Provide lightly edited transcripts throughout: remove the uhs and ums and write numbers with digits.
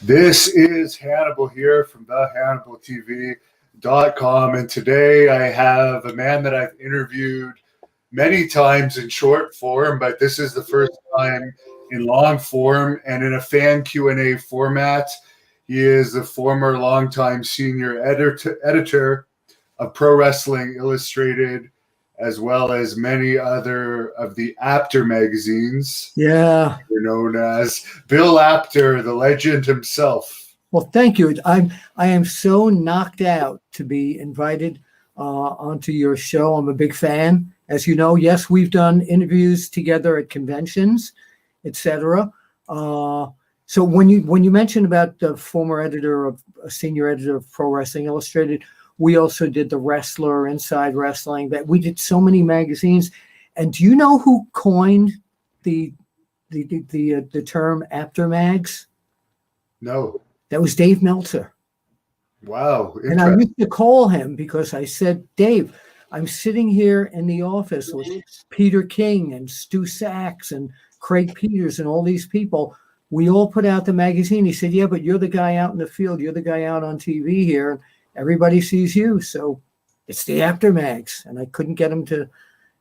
This is Hannibal here from thehannibaltv.com, and today I have a man that I've interviewed many times in short form, but this is the first time in long form and in a fan Q&A format. He is the former longtime senior editor of Pro Wrestling Illustrated, as well as many other of the Apter magazines. Yeah. You're known as Bill Apter, the legend himself. Well, thank you. I am so knocked out to be invited onto your show. I'm a big fan. As you know, yes, we've done interviews together at conventions, etc. So when you mentioned about the former senior editor of Pro Wrestling Illustrated, we also did The Wrestler, Inside Wrestling. That we did so many magazines. And do you know who coined the term Apter mags? No. That was Dave Meltzer. Wow. And I used to call him because I said, Dave, I'm sitting here in the office with Peter King and Stu Sachs and Craig Peters and all these people. We all put out the magazine. He said, yeah, but you're the guy out in the field. You're the guy out on TV here. Everybody sees you. So it's the Apter mags. And I couldn't get him to.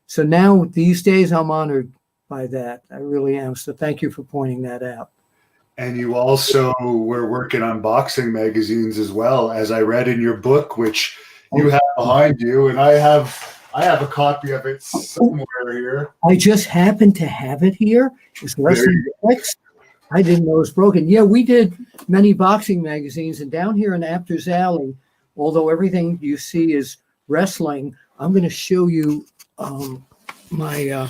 So now these days I'm honored by that. I really am. So thank you for pointing that out. And you also were working on boxing magazines as well, as I read in your book, which you have behind you. And I have a copy of it somewhere here. I just happen to have it here. It's Wrestling Flex. I didn't know it was broken. Yeah, we did many boxing magazines. And down here in Apter's Alley, although everything you see is wrestling, I'm going to show you my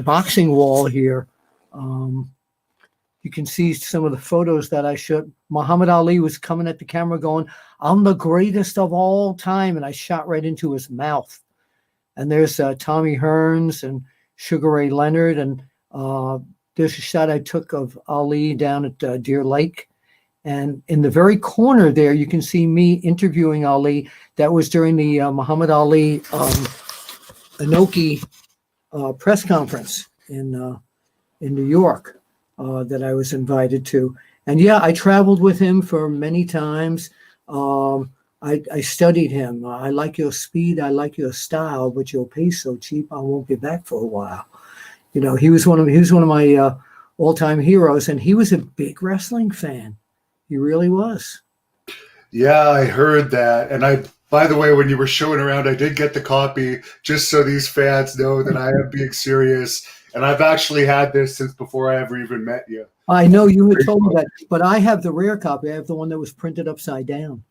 boxing wall here. You can see some of the photos that I shot. Muhammad Ali was coming at the camera going, I'm the greatest of all time. And I shot right into his mouth. And there's Tommy Hearns and Sugar Ray Leonard. And there's a shot I took of Ali down at Deer Lake. And in the very corner there, you can see me interviewing Ali. That was during the Muhammad Ali Inoki press conference in New York that I was invited to. And yeah, I traveled with him for many times. I studied him. I like your speed. I like your style, but you'll pay so cheap. I won't be back for a while. You know, he was one of my all-time heroes, and he was a big wrestling fan. He really was. Yeah, I heard that. And by the way, when you were showing around, I did get the copy just so these fans know that I am being serious. And I've actually had this since before I ever even met you. I know you had told me that, but I have the rare copy. I have the one that was printed upside down.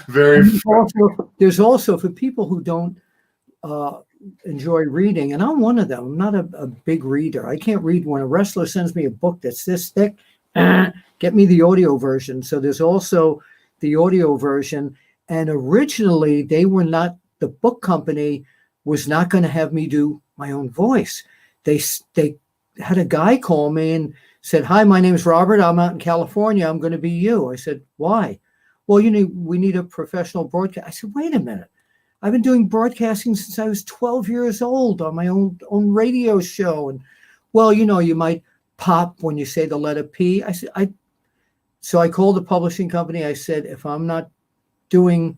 Very. There's also for people who don't enjoy reading, and I'm one of them. I'm not a big reader. I can't read. When a wrestler sends me a book that's this thick, get me the audio version. So there's also the audio version. And originally, they were not, the book company was not going to have me do my own voice. They had a guy call me and said, hi, my name's Robert. I'm out in California. I'm going to be you. I said, why? Well, we need a professional broadcast. I said, wait a minute. I've been doing broadcasting since I was 12 years old on my own radio show. And well, you might pop when you say the letter P. So I called the publishing company. I said, if I'm not doing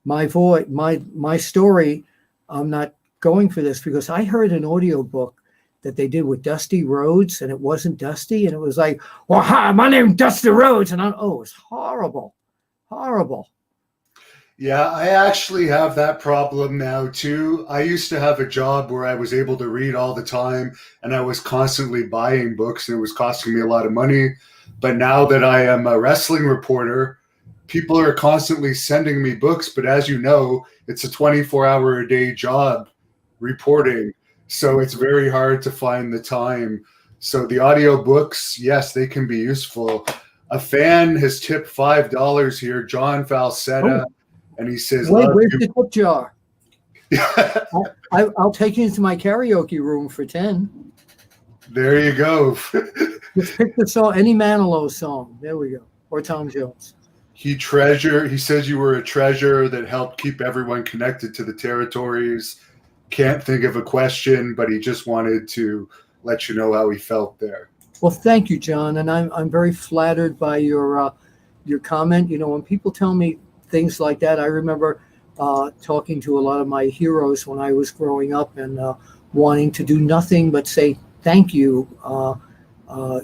my voice, my story, I'm not going for this, because I heard an audio book that they did with Dusty Rhodes, and it wasn't Dusty, and it was like, well, hi, my name's Dusty Rhodes, and it's horrible. Yeah, I actually have that problem now too. I used to have a job where I was able to read all the time, and I was constantly buying books, and it was costing me a lot of money. But now that I am a wrestling reporter, people are constantly sending me books. But as you know, it's a 24-hour-a-day job reporting. So it's very hard to find the time. So the audio books, yes, they can be useful. A fan has tipped $5 here, John Falsetta. And he says, where's the tip jar? I'll take you into my karaoke room for 10. There you go. Just pick the song, any Manilow song. There we go. Or Tom Jones. He says you were a treasure that helped keep everyone connected to the territories. Can't think of a question, but he just wanted to let you know how he felt there. Well, thank you, John, and I'm very flattered by your comment. You know, when people tell me things like that, I remember talking to a lot of my heroes when I was growing up and wanting to do nothing but say thank you.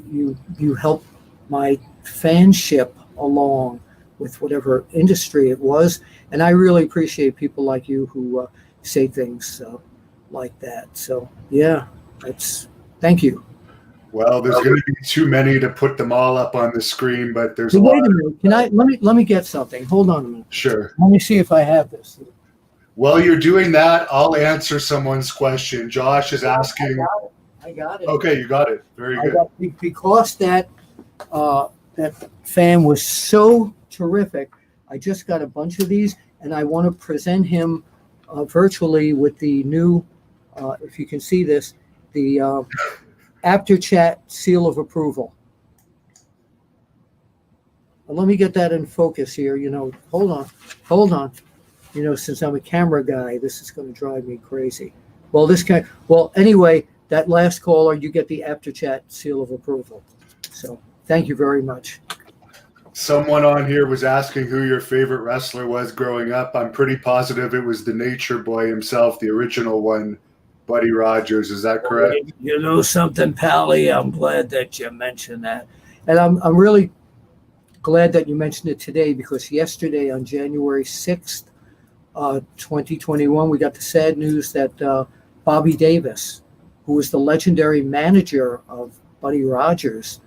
You helped my fanship along with whatever industry it was, and I really appreciate people like you who say things like that. So yeah, it's thank you. Well, there's going to be too many to put them all up on the screen, but there's Hey, a lot. wait a minute. Can I let me get something? Hold on a minute. Sure. Let me see if I have this. While you're doing that, I'll answer someone's question. Josh is asking. I got it. Okay, you got it. Very good. Because that fan was so terrific. I just got a bunch of these, and I want to present him virtually with the new, if you can see this, the Apter Chat seal of approval. Well, let me get that in focus here. You know, hold on. You know, since I'm a camera guy, this is going to drive me crazy. Well, anyway, that last caller, you get the Apter Chat seal of approval. So thank you very much. Someone on here was asking who your favorite wrestler was growing up. I'm pretty positive it was the Nature Boy himself, the original one, Buddy Rogers. Is that correct? You know something, Pally? I'm glad that you mentioned that. And I'm really glad that you mentioned it today, because yesterday on January 6th, 2021, we got the sad news that Bobby Davis, who was the legendary manager of Buddy Rogers,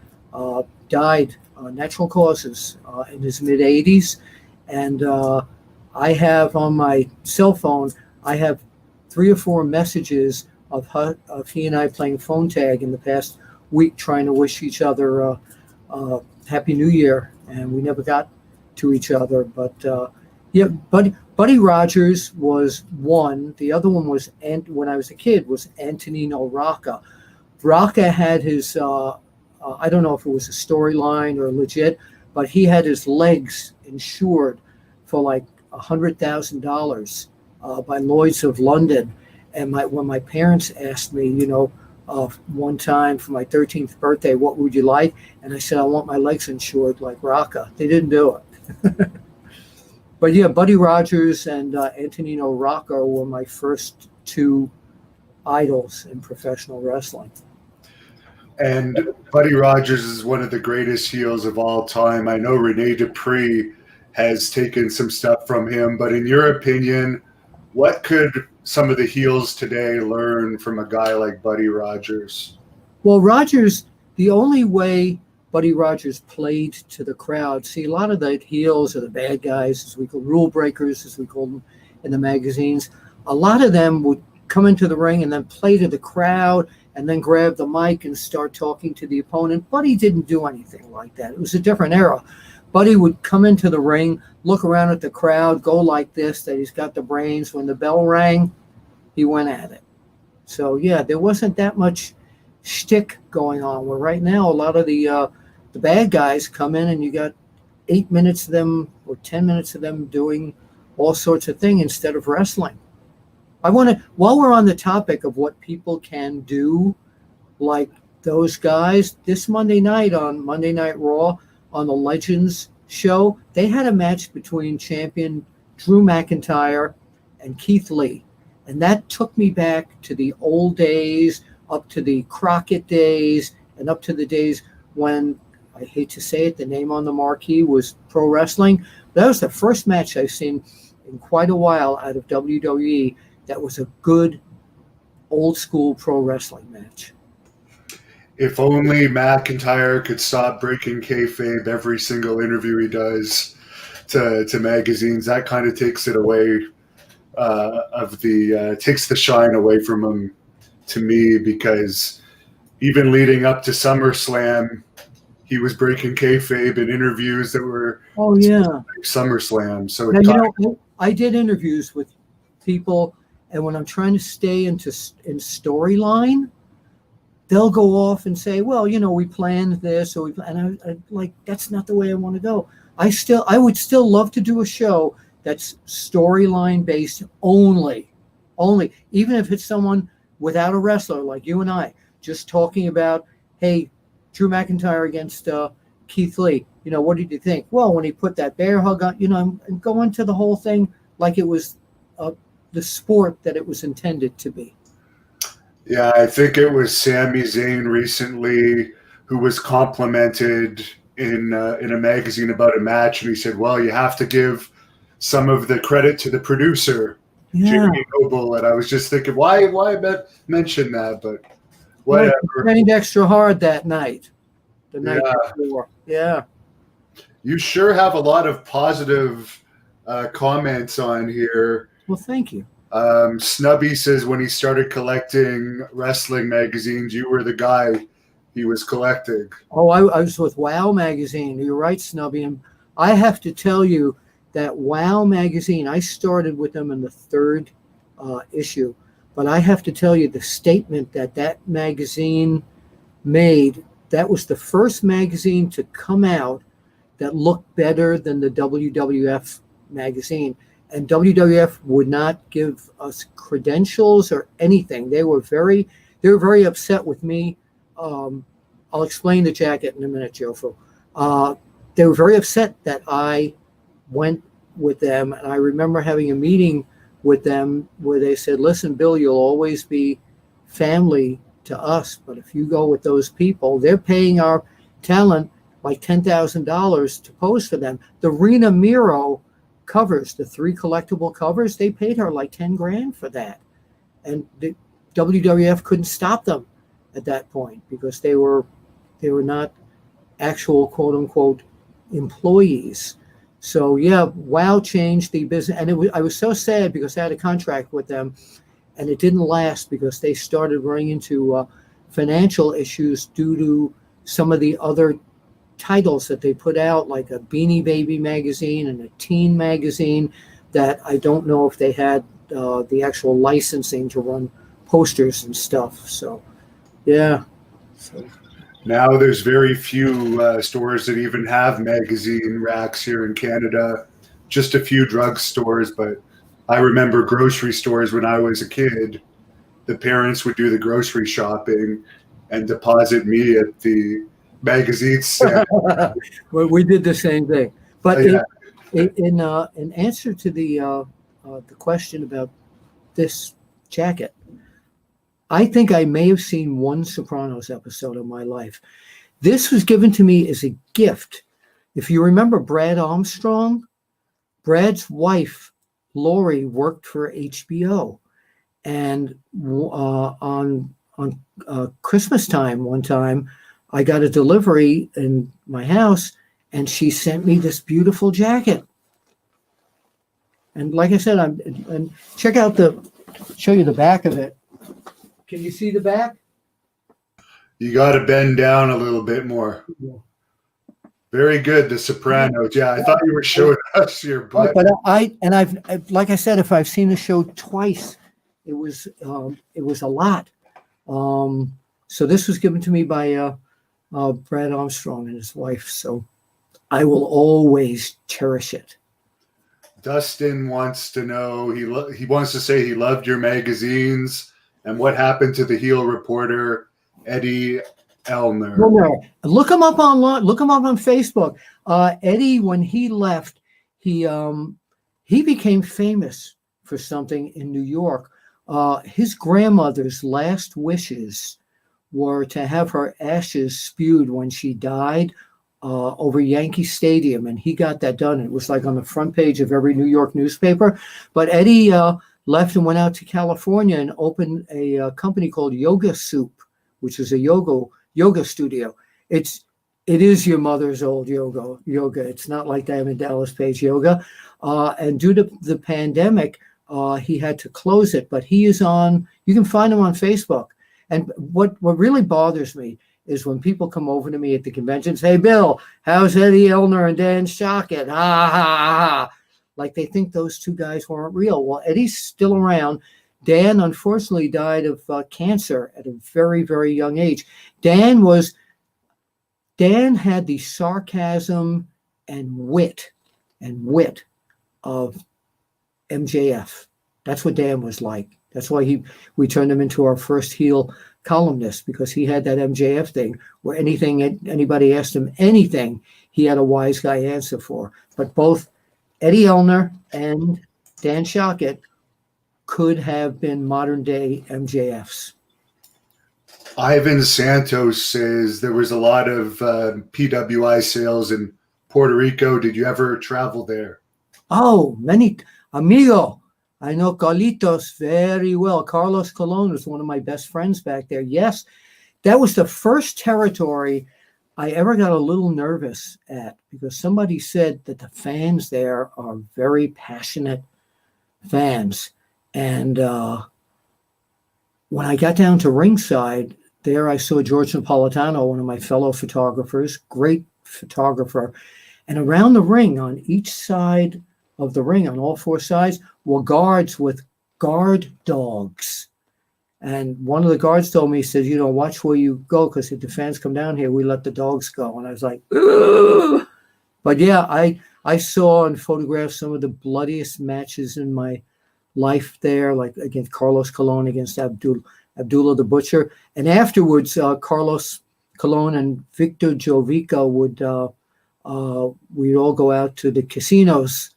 died natural causes in his mid 80s. And I have on my cell phone, I have 3 or 4 messages of he and I playing phone tag in the past week, trying to wish each other Happy New Year, and we never got to each other. But yeah, Buddy Rogers was one. The other one was, when I was a kid, was Antonino Rocca. Rocca had his, I don't know if it was a storyline or legit, but he had his legs insured for like $100,000 by Lloyd's of London. And when my parents asked me, you know, one time for my 13th birthday, what would you like? And I said, I want my legs insured like Rocca. They didn't do it. But yeah, Buddy Rogers and Antonino Rocca were my first 2 idols in professional wrestling. And Buddy Rogers is one of the greatest heels of all time. I know Rene Dupree has taken some stuff from him, but in your opinion, what could some of the heels today learn from a guy like Buddy Rogers? Well, Rogers, the only way Buddy Rogers played to the crowd, see, a lot of the heels or the bad guys, as we call rule breakers, as we call them in the magazines, a lot of them would come into the ring and then play to the crowd and then grab the mic and start talking to the opponent. Buddy didn't do anything like that. It was a different era. Buddy would come into the ring, look around at the crowd, go like this, that he's got the brains. When the bell rang, he went at it. So, yeah, there wasn't that much shtick going on. Where right now, a lot of the bad guys come in and you got 8 minutes of them or 10 minutes of them doing all sorts of things instead of wrestling. I want to, while we're on the topic of what people can do, like those guys, this Monday night on Monday Night Raw on the Legends show, they had a match between champion Drew McIntyre and Keith Lee. And that took me back to the old days, up to the Crockett days, and up to the days when, I hate to say it, the name on the marquee was pro wrestling. That was the first match I've seen in quite a while out of WWE that was a good old school pro wrestling match. If only McIntyre could stop breaking kayfabe every single interview he does to magazines. That kind of takes it away takes the shine away from him to me, because even leading up to SummerSlam, he was breaking kayfabe in interviews that were SummerSlam. So now, I did interviews with people, and when I'm trying to stay in storyline, they'll go off and say, well, you know, we planned this, and I like, that's not the way I want to go. I would still love to do a show that's storyline based only, even if it's someone without a wrestler like you and I, just talking about, hey, Drew McIntyre against Keith Lee. What did you think? Well, when he put that bear hug on, and go into the whole thing like it was the sport that it was intended to be. Yeah, I think it was Sami Zayn recently who was complimented in a magazine about a match, and he said, "Well, you have to give some of the credit to the producer, Jerry Noble." And I was just thinking, why mention that? But whatever. He trained extra hard that night, the night before. Yeah. You sure have a lot of positive comments on here. Well, thank you. Snubby says when he started collecting wrestling magazines, you were the guy he was collecting. Oh, I was with Wow Magazine. You're right, Snubby. And I have to tell you that Wow Magazine, I started with them in the 3rd issue. But I have to tell you the statement that magazine made, that was the first magazine to come out that looked better than the WWF magazine. And WWF would not give us credentials or anything. They were very upset with me. I'll explain the jacket in a minute, Jofu. They were very upset that I went with them. And I remember having a meeting with them where they said, "Listen, Bill, you'll always be family to us. But if you go with those people, they're paying our talent like $10,000 to pose for them." The Rena Miro covers, the 3 collectible covers, they paid her like 10 grand for that. And the WWF couldn't stop them at that point because they were not actual quote unquote employees. So yeah, WOW changed the business. And I was so sad because I had a contract with them and it didn't last because they started running into financial issues due to some of the other titles that they put out, like a Beanie Baby magazine and a teen magazine, that I don't know if they had the actual licensing to run posters and stuff. So, yeah. Now there's very few stores that even have magazine racks here in Canada. Just a few drugstores, but I remember grocery stores when I was a kid. The parents would do the grocery shopping and deposit me at the magazine stand. Well, we did the same thing. But in answer to the question about this jacket, I think I may have seen one Sopranos episode in my life. This was given to me as a gift. If you remember Brad Armstrong, Brad's wife, Lori, worked for HBO. And on Christmas time, one time, I got a delivery in my house, and she sent me this beautiful jacket. And like I said, and check out show you the back of it. Can you see the back? You got to bend down a little bit more. Very good, The Sopranos. Yeah, I thought you were showing us your butt. But I've like I said, if I've seen the show twice, it was a lot. So this was given to me by Brad Armstrong and his wife. So I will always cherish it. Dustin wants to know, he wants to say he loved your magazines and what happened to the heel reporter, Eddie Elmer. Look him up online. Look him up on Facebook. Eddie, when he left, he became famous for something in New York. His grandmother's last wishes were to have her ashes spewed when she died over Yankee Stadium, and he got that done. It was like on the front page of every New York newspaper. But Eddie left and went out to California and opened a company called Yoga Soup, which is a yoga studio. It is your mother's old yoga. It's not like Diamond Dallas Page yoga. And due to the pandemic, he had to close it. But he is on. You can find him on Facebook. And what really bothers me is when people come over to me at the conventions, "Hey, Bill, how's Eddie Elmer and Dan Shockett?" Ha, ha, ha. Like they think those two guys weren't real. Well, Eddie's still around. Dan, unfortunately, died of cancer at a very, very young age. Dan had the sarcasm and wit of MJF. That's what Dan was like. That's why we turned him into our first heel columnist because he had that MJF thing where anybody asked him anything, he had a wise guy answer for. But both Eddie Elner and Dan Shockett could have been modern day MJFs. Ivan Santos says there was a lot of PWI sales in Puerto Rico. Did you ever travel there? Oh, many. Amigo, I know Carlitos very well. Carlos Colon was one of my best friends back there. Yes, that was the first territory I ever got a little nervous at because somebody said that the fans there are very passionate fans. And when I got down to ringside, there I saw George Napolitano, one of my fellow photographers, great photographer. And around the ring, on each side of the ring, on all four sides, were guards with guard dogs. And one of the guards told me, he said, watch where you go, because if the fans come down here, we let the dogs go. And I was like, ugh. But yeah, I saw and photographed some of the bloodiest matches in my life there, like against Carlos Colon, against Abdullah the Butcher. And afterwards, Carlos Colon and Victor Jovica we'd all go out to the casinos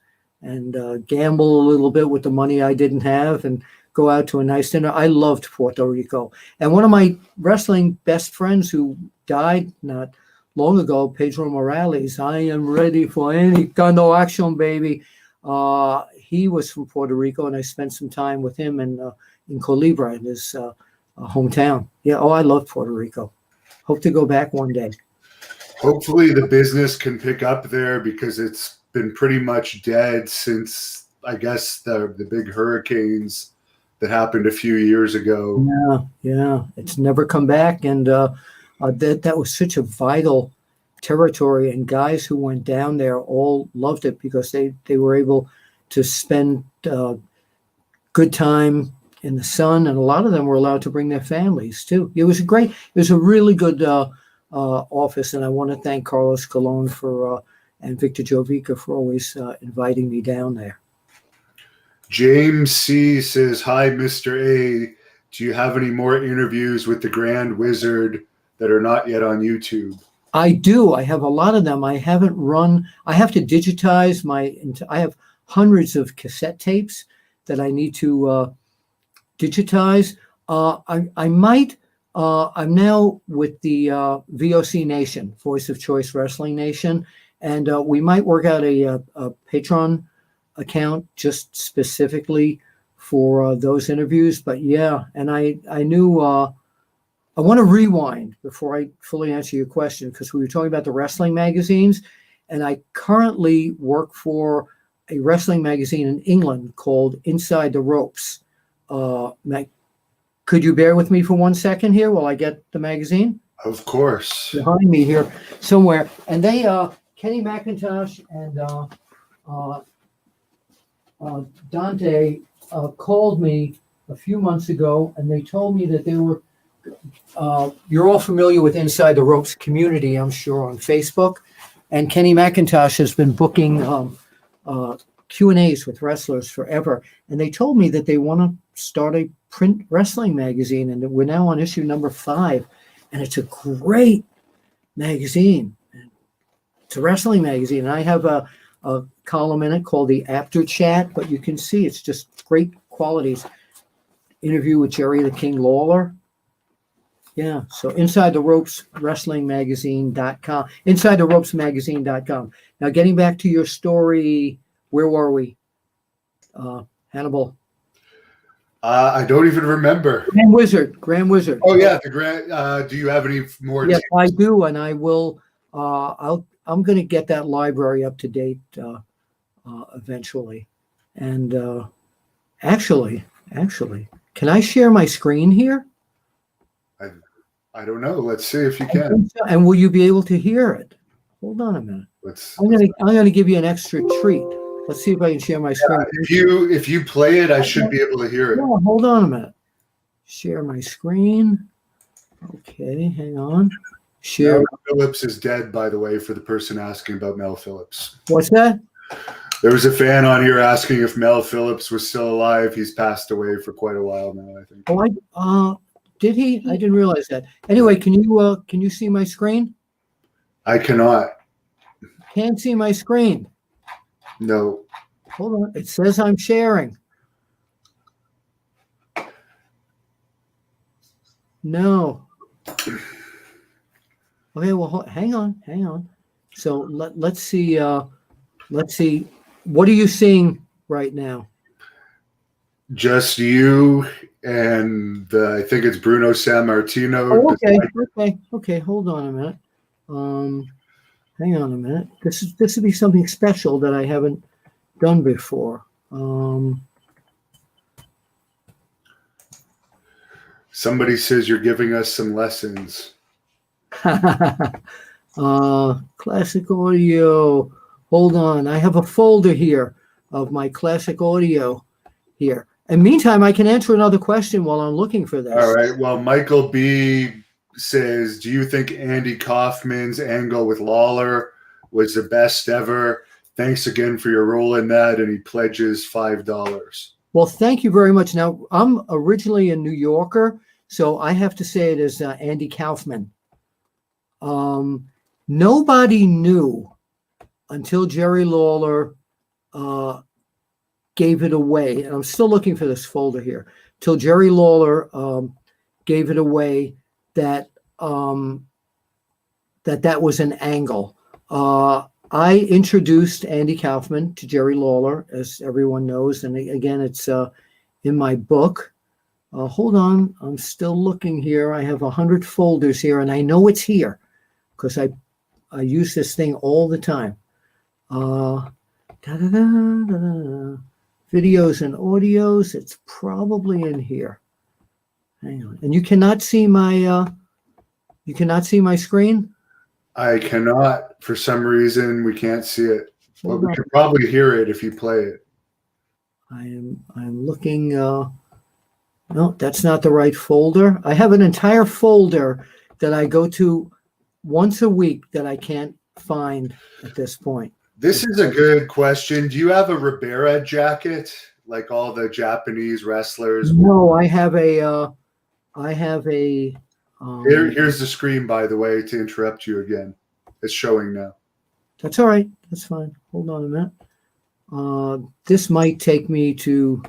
and gamble a little bit with the money I didn't have and go out to a nice dinner. I loved Puerto Rico. And one of my wrestling best friends who died not long ago, Pedro Morales, I am ready for any kind of action, baby. He was from Puerto Rico, and I spent some time with him in Culebra, in his hometown. Yeah, I love Puerto Rico. Hope to go back one day. Hopefully the business can pick up there because it's been pretty much dead since, I guess, the big hurricanes that happened a few years ago. Yeah. It's never come back. And that was such a vital territory. And guys who went down there all loved it because they were able to spend good time in the sun. And a lot of them were allowed to bring their families, too. It was a really good office. And I want to thank Carlos Colon and Victor Jovica for always inviting me down there. James C. says, hi, Mr. A. Do you have any more interviews with the Grand Wizard that are not yet on YouTube? I do. I have a lot of them. I have to digitize I have hundreds of cassette tapes that I need to digitize. I'm now with the VOC Nation, Voice of Choice Wrestling Nation, and we might work out a Patreon account just specifically for those interviews. But yeah, and I knew I want to rewind before I fully answer your question, because we were talking about the wrestling magazines, and I currently work for a wrestling magazine in England called Inside the Ropes. Could you bear with me for 1 second here while I get the magazine? Of course. Behind me here somewhere. And they, Kenny McIntosh and Dante called me a few months ago, and they told me that they were, you're all familiar with Inside the Ropes community, I'm sure, on Facebook. And Kenny McIntosh has been booking Q&As with wrestlers forever. And they told me that they want to start a print wrestling magazine, and we're now on issue number 5. And it's a great magazine. It's a wrestling magazine. And I have a column in it called the Apter Chat, but you can see it's just great qualities. Interview with Jerry the King Lawler. Yeah, so Inside the Ropes Wrestling Magazine.com. Inside the Ropes Magazine.com. Now, getting back to your story, where were we? Hannibal. I don't even remember. Grand Wizard. Oh yeah, the Grand. Do you have any more? Yes, I do, and I will. I'm going to get that library up to date eventually. And actually, can I share my screen here? I don't know. Let's see if you can. And will you be able to hear it? Hold on a minute. I'm going to give you an extra treat. Let's see if I can share my screen. If you play it, I should be able to hear it. No, hold on a minute. Share my screen. Okay, hang on. Share. Mel Phillips is dead, by the way, for the person asking about Mel Phillips. What's that? There was a fan on here asking if Mel Phillips was still alive. He's passed away for quite a while now, I think. Did he? I didn't realize that. Anyway, can you see my screen? I cannot. Can't see my screen. No. Hold on. It says I'm sharing. No. Okay, well, hang on. So let's see. What are you seeing right now? Just you and I think it's Bruno Sammartino. Oh, okay. Hold on a minute. Hang on a minute. This would be something special that I haven't done before. Somebody says you're giving us some lessons. Classic audio. Hold on. I have a folder here of my classic audio here. And meantime, I can answer another question while I'm looking for this. All right. Well, Michael B says, do you think Andy Kaufman's angle with Lawler was the best ever? Thanks again for your role in that. And he pledges $5. Well, thank you very much. Now, I'm originally a New Yorker, so I have to say it as Andy Kaufman. Nobody knew until Jerry Lawler gave it away. And I'm still looking for this folder here. Till Jerry Lawler gave it away that that was an angle. I introduced Andy Kaufman to Jerry Lawler, as everyone knows. And again, it's in my book. Hold on. I'm still looking here. I have 100 folders here, and I know it's here because I use this thing all the time. Videos and audios. It's probably in here. Hang on. And you cannot see my screen? I cannot. For some reason, we can't see it. But we can probably hear it if you play it. I'm looking. No, that's not the right folder. I have an entire folder that I go to once a week that I can't find at this point. This is a good question. Do you have a Ribera jacket like all the Japanese wrestlers? No, I have a. Here's the screen, by the way, to interrupt you again. It's showing now. That's all right. That's fine. Hold on a minute. This might take me to.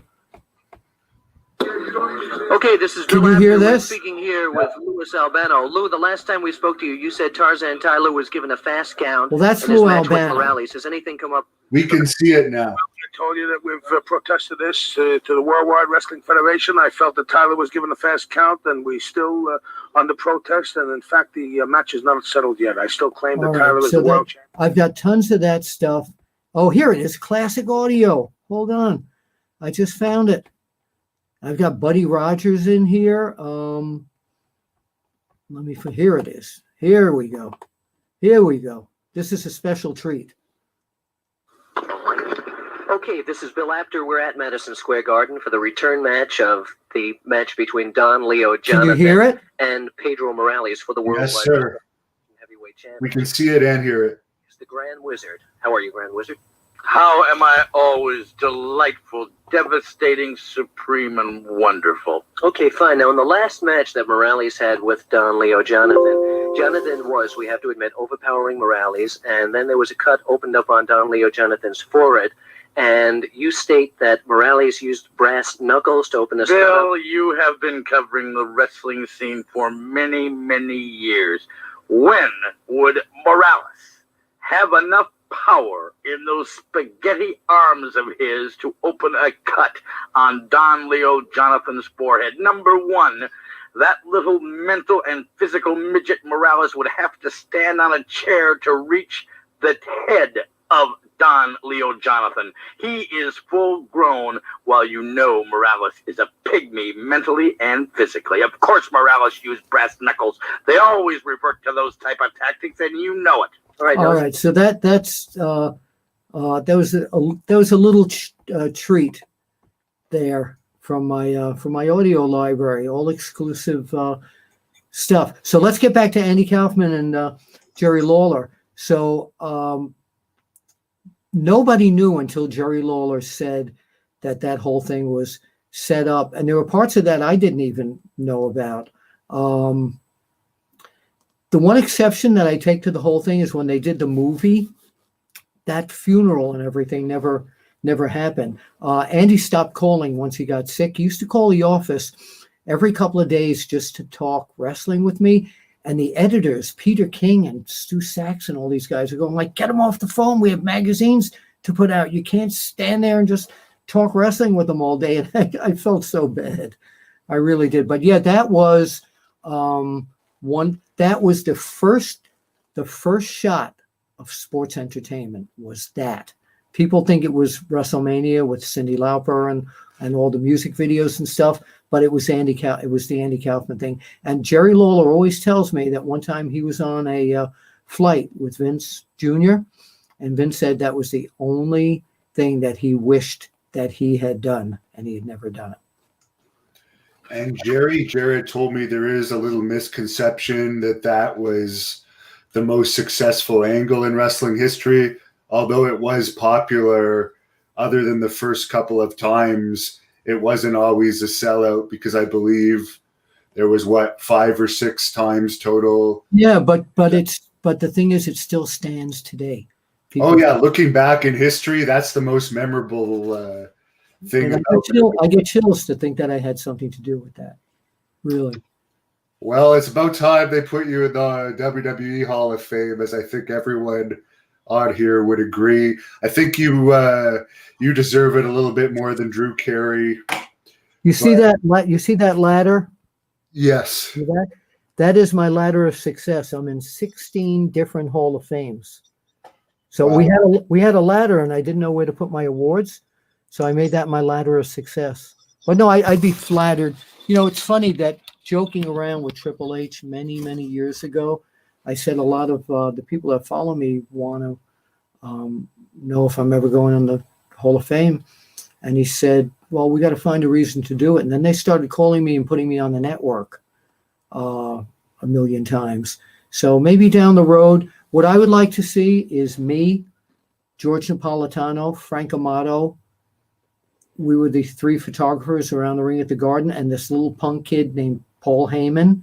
Okay, this is Can you hear this? Speaking here with Louis Albano. Lou, the last time we spoke to you, you said Tarzan Tyler was given a fast count. Well, that's in his Lou match with Albano. Morales. Has anything come up? We can see it now. I told you that we've protested this to the Worldwide Wrestling Federation. I felt that Tyler was given a fast count, and we still under protest. And in fact, the match is not settled yet. I still claim that Tyler is the world champion. I've got tons of that stuff. Oh, here it is. Classic audio. Hold on. I just found it. I've got Buddy Rogers in here. Here it is. Here we go. This is a special treat. Okay, this is Bill Apter. We're at Madison Square Garden for the return match of the match between Don Leo Jonathan Can you hear it? and Pedro Morales for the Worldwide Heavyweight Championship. We can see it and hear it. It's the Grand Wizard. How are you, Grand Wizard? How am I always delightful, devastating, supreme, and wonderful? Okay, fine. Now, in the last match that Morales had with Don Leo Jonathan, Jonathan was, we have to admit, overpowering Morales, and then there was a cut opened up on Don Leo Jonathan's forehead, and you state that Morales used brass knuckles to open this cut up. Bill, you have been covering the wrestling scene for many, many years. When would Morales have enough power in those spaghetti arms of his to open a cut on Don Leo Jonathan's forehead? Number one, that little mental and physical midget Morales would have to stand on a chair to reach the head of Don Leo Jonathan. He is full grown, while you know Morales is a pygmy mentally and physically. Of course Morales used brass knuckles. They always revert to those type of tactics, and you know it. All right. So that was a little treat there from my audio library, all exclusive stuff. So let's get back to Andy Kaufman and Jerry Lawler. So nobody knew until Jerry Lawler said that whole thing was set up, and there were parts of that I didn't even know about. The one exception that I take to the whole thing is when they did the movie, that funeral and everything never happened. Andy stopped calling once he got sick. He used to call the office every couple of days just to talk wrestling with me. And the editors, Peter King and Stu Sachs and all these guys are going like, get them off the phone. We have magazines to put out. You can't stand there and just talk wrestling with them all day. And I felt so bad. I really did. But yeah, that was that was the first shot of sports entertainment was that. People think it was WrestleMania with Cyndi Lauper and all the music videos and stuff, but it was the Andy Kaufman thing. And Jerry Lawler always tells me that one time he was on a flight with Vince Jr., and Vince said that was the only thing that he wished that he had done, and he had never done it. And Jared told me there is a little misconception that was the most successful angle in wrestling history, although it was popular. Other than the first couple of times, it wasn't always a sellout because I believe there was 5 or 6 times total. Yeah, but the thing is, it still stands today. People, looking back in history, that's the most memorable thing. I get chills to think that I had something to do with that. Really. Well, it's about time they put you in the WWE Hall of Fame, as I think everyone on here would agree. I think you deserve it a little bit more than Drew Carey. You see that ladder? Yes. See that? That is my ladder of success. I'm in 16 different Hall of Fames. So wow. we had a ladder, and I didn't know where to put my awards, so I made that my ladder of success. But no, I'd be flattered. You know, it's funny that joking around with Triple H many years ago, I said a lot of the people that follow me want to know if I'm ever going on the Hall of Fame. And he said, well, we got to find a reason to do it. And then they started calling me and putting me on the network a million times. So maybe down the road, what I would like to see is me, George Napolitano, Frank Amato. We were the 3 photographers around the ring at the Garden, and this little punk kid named Paul Heyman.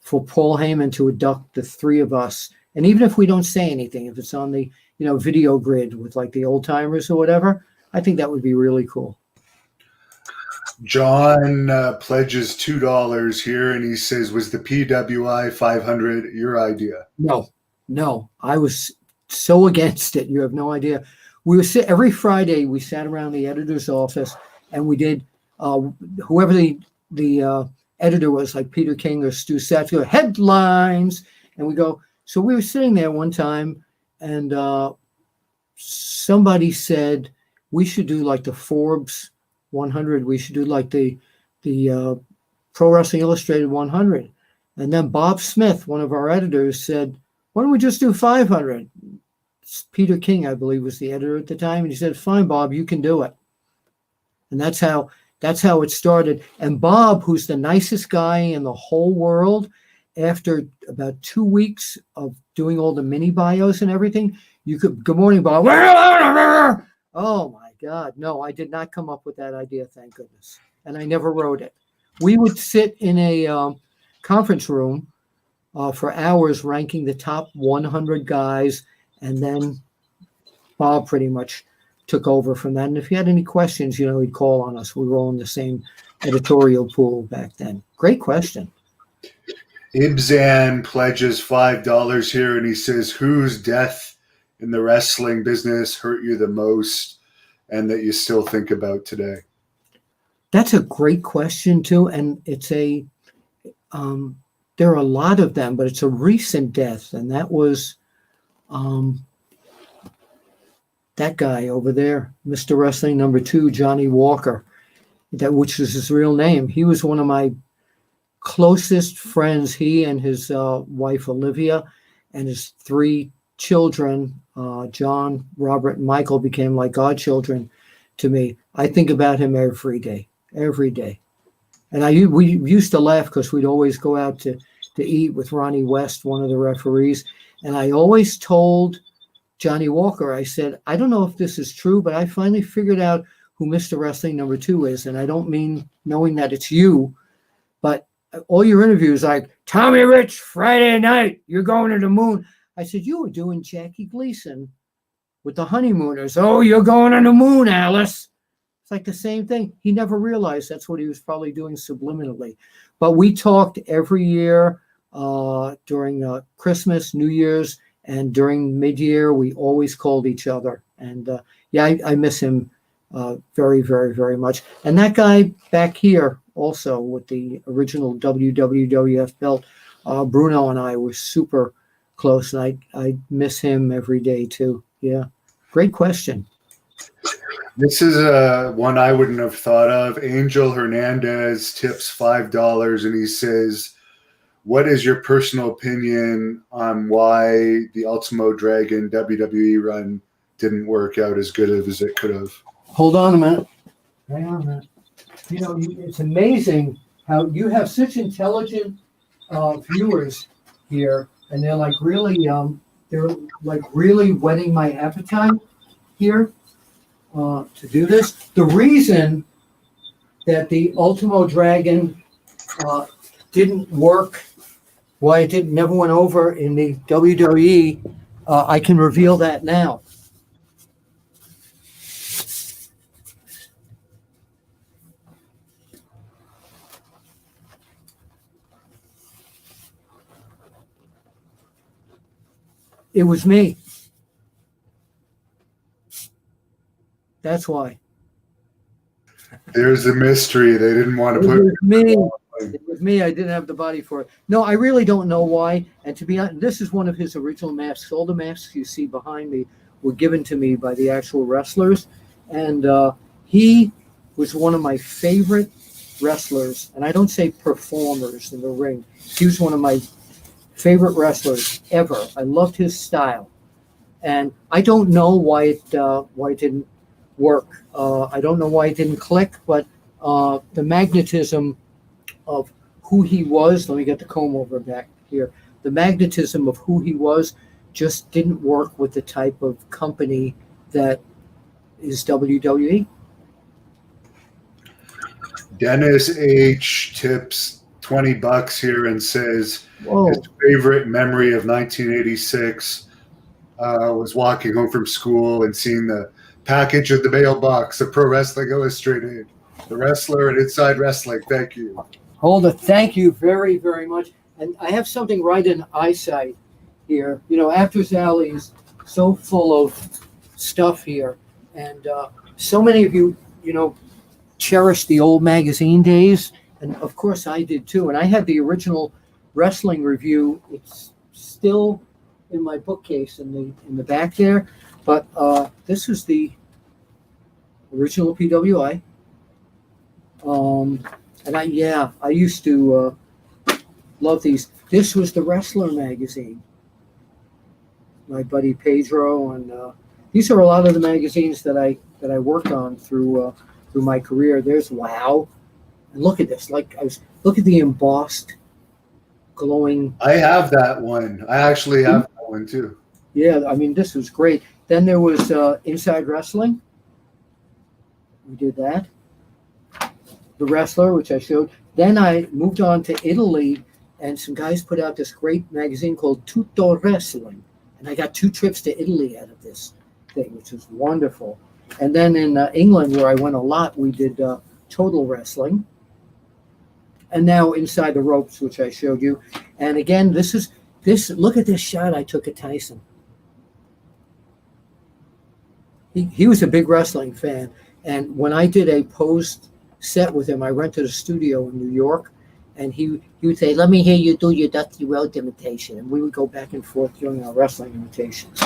For Paul Heyman to abduct the 3 of us. And even if we don't say anything, if it's on the video grid with like the old timers or whatever, I think that would be really cool. John pledges $2 here, and he says, was the PWI 500 your idea? No. I was so against it. You have no idea. We would every Friday, we sat around the editor's office, and we did, whoever the editor was, like Peter King or Stu Sachs, go headlines, and we go. So we were sitting there one time, and somebody said we should do like the Forbes 100. We should do like the Pro Wrestling Illustrated 100. And then Bob Smith, one of our editors, said, "Why don't we just do 500?" Peter King, I believe, was the editor at the time, and he said, "Fine, Bob, you can do it." And that's how it started. And Bob, who's the nicest guy in the whole world, after about 2 weeks of doing all the mini bios and everything, good morning, Bob. Oh my God. No, I did not come up with that idea, thank goodness. And I never wrote it. We would sit in a conference room for hours ranking the top 100 guys, and then Bob pretty much took over from that. And if you had any questions, he'd call on us. We were all in the same editorial pool back then. Great question. Ibzan pledges $5 here, and he says, whose death in the wrestling business hurt you the most and that you still think about today? That's a great question too. And it's there are a lot of them, but it's a recent death. And that was that guy over there, Mr. Wrestling number 2, Johnny Walker, which was his real name. He was one of my closest friends. He and his wife, Olivia, and his 3 children, John, Robert, and Michael, became like godchildren to me. I think about him every day. And we used to laugh because we'd always go out to eat with Ronnie West, one of the referees. And I always told Johnny Walker, I said, I don't know if this is true, but I finally figured out who Mr. Wrestling number 2 is. And I don't mean knowing that it's you, but all your interviews like, Tommy Rich, Friday night, you're going to the moon. I said, you were doing Jackie Gleason with the Honeymooners. Oh, you're going on the moon, Alice. It's like the same thing. He never realized that's what he was probably doing subliminally. But we talked every year during Christmas, New Year's, and during mid-year. We always called each other. And I miss him very, very, very much. And that guy back here also with the original WWF belt, Bruno and I were super close. And I miss him every day too. Yeah. Great question. This is one I wouldn't have thought of. Angel Hernandez tips $5 and he says, what is your personal opinion on why the Ultimo Dragon WWE run didn't work out as good as it could have? Hold on a minute. Hang on a minute. You know, it's amazing how you have such intelligent viewers here, and they're like really whetting my appetite here to do this. The reason that the Ultimo Dragon didn't work, why it never went over in the WWE, I can reveal that now. It was me. That's why. There's a mystery. They didn't want to put It was me. I didn't have the body for it. No, I really don't know why. And to be honest, this is one of his original masks. All the masks you see behind me were given to me by the actual wrestlers. And he was one of my favorite wrestlers. And I don't say performers in the ring. He was one of my favorite wrestlers ever. I loved his style. And I don't know why it didn't work. I don't know why it didn't click, but the magnetism of who he was, let me get the comb over back here. The magnetism of who he was just didn't work with the type of company that is WWE. Dennis H. tips $20 here and says Whoa. his favorite memory of 1986 was walking home from school and seeing the package of the mailbox of Pro Wrestling Illustrated, The Wrestler and Inside Wrestling. Thank you. Hold it. Thank you very, very much. And I have something right in eyesight here. You know, Apter's Alley is so full of stuff here. And so many of you, you know, cherish the old magazine days. And of course I did too. And I had the original wrestling review. It's still in my bookcase in the back there. But this is the original PWI. And I used to love these. This was the Wrestler magazine. My buddy Pedro, and these are a lot of the magazines that I worked on through my career. There's Wow, and look at this. Look at the embossed, glowing. I have that one. I actually have that one too. Yeah, I mean this was great. Then there was Inside Wrestling. We did that. The Wrestler, which I showed. Then I moved on to Italy, and some guys put out this great magazine called Tutto Wrestling. And I got 2 trips to Italy out of this thing, which was wonderful. And then in England, where I went a lot, we did Total Wrestling. And now Inside the Ropes, which I showed you. And again, look at this shot I took at Tyson. He was a big wrestling fan. And when I did a post set with him, I rented a studio in New York, and he would say, let me hear you do your Dusty Rhodes imitation. And we would go back and forth doing our wrestling imitations.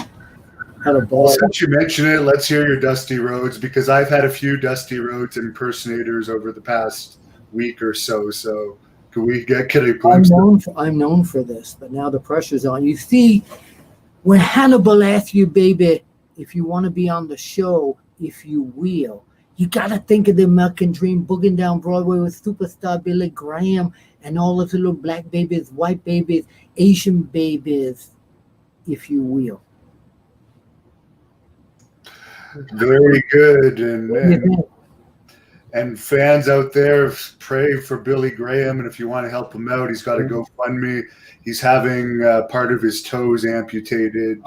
Had a ball. Since you mention it, let's hear your Dusty Rhodes, because I've had a few Dusty Rhodes impersonators over the past week or so. So can we get a glimpse? I'm known for this, but now the pressure's on. You see, when Hannibal asked you, baby, if you want to be on the show, if you will, you got to think of the American Dream booging down Broadway with superstar Billy Graham and all of the little black babies, white babies, Asian babies, if you will. Very good. And And fans out there, pray for Billy Graham. And if you want to help him out, he's got a GoFundMe. He's having part of his toes amputated.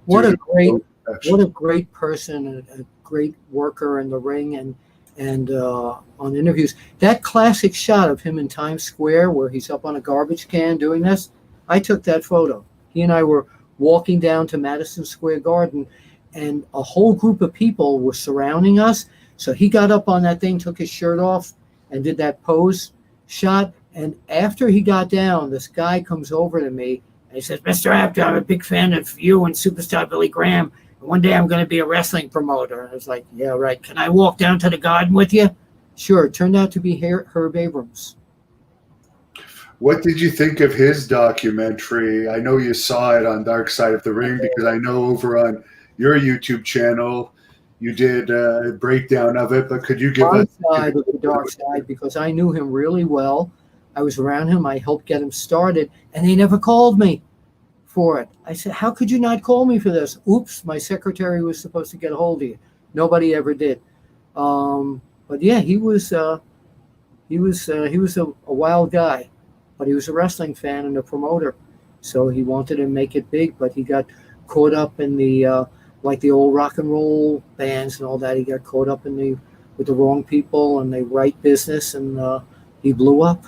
What a great person, a great worker in the ring and on interviews. That classic shot of him in Times Square where he's up on a garbage can doing this, I took that photo. He and I were walking down to Madison Square Garden, and a whole group of people were surrounding us. So he got up on that thing, took his shirt off, and did that pose shot. And after he got down, this guy comes over to me, and he says, "Mr. Apter, I'm a big fan of you and superstar Billy Graham. One day I'm going to be a wrestling promoter." And I was like, "Yeah, right. Can I walk down to the garden with you?" Sure. It turned out to be Herb Abrams. What did you think of his documentary? I know you saw it on Dark Side of the Ring because I know over on your YouTube channel you did a breakdown of it, but could you give us side of the dark side? Because I knew him really well. I was around him. I helped get him started, and he never called me for it. I said, "How could you not call me for this?" Oops, my secretary was supposed to get a hold of you. Nobody ever did. But yeah, he was a wild guy, but he was a wrestling fan and a promoter, so he wanted to make it big. But he got caught up in the like the old rock and roll bands and all that. He got caught up with the wrong people and the right business, and he blew up.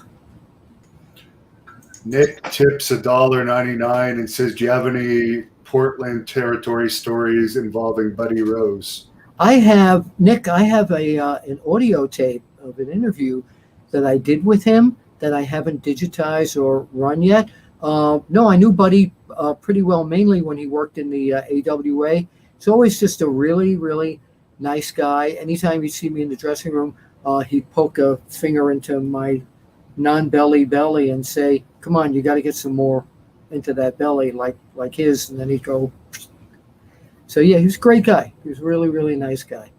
Nick tips $1.99 and says, "Do you have any Portland territory stories involving Buddy Rose?" I have, Nick. I have an audio tape of an interview that I did with him that I haven't digitized or run yet. No, I knew Buddy pretty well, mainly when he worked in the AWA. He's always just a really, really nice guy. Anytime he'd see me in the dressing room, he'd poke a finger into my non-belly belly and say, "Come on, you got to get some more into that belly like his." And then he'd go. So yeah, he was a great guy. He was a really, really nice guy.